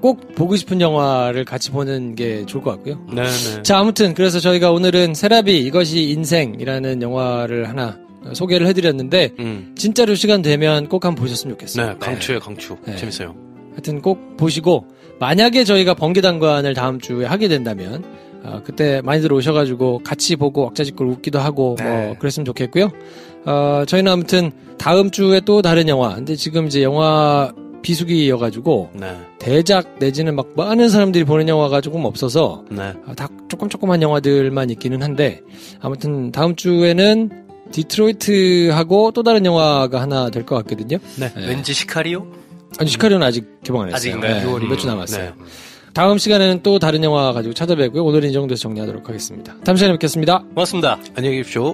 꼭 보고 싶은 영화를 같이 보는 게 좋을 것 같고요. 네. 자, 아무튼 그래서 저희가 오늘은 세라비 이것이 인생이라는 영화를 하나 소개를 해드렸는데 진짜로 시간 되면 꼭 한번 보셨으면 좋겠어요. 네, 강추예요, 강추. 재밌어요. 하여튼 꼭 보시고 만약에 저희가 번개단관을 다음 주에 하게 된다면 그때 많이들 오셔가지고 같이 보고 왁자지껄 웃기도 하고 뭐 그랬으면 좋겠고요. 저희는 아무튼 다음 주에 또 다른 영화. 근데 지금 이제 영화 비수기여가지고 대작 내지는 막 많은 사람들이 보는 영화가 조금 없어서 다 조금한 영화들만 있기는 한데 아무튼 다음 주에는 디트로이트하고 또 다른 영화가 하나 될 것 같거든요. 왠지 시카리오? 아니 시카리오는 아직 개봉 안 했어요. 아직인가요? 6월이 몇 주 남았어요. 다음 시간에는 또 다른 영화 가지고 찾아뵙고요. 오늘은 이 정도에서 정리하도록 하겠습니다. 다음 시간에 뵙겠습니다. 고맙습니다. 안녕히 계십시오.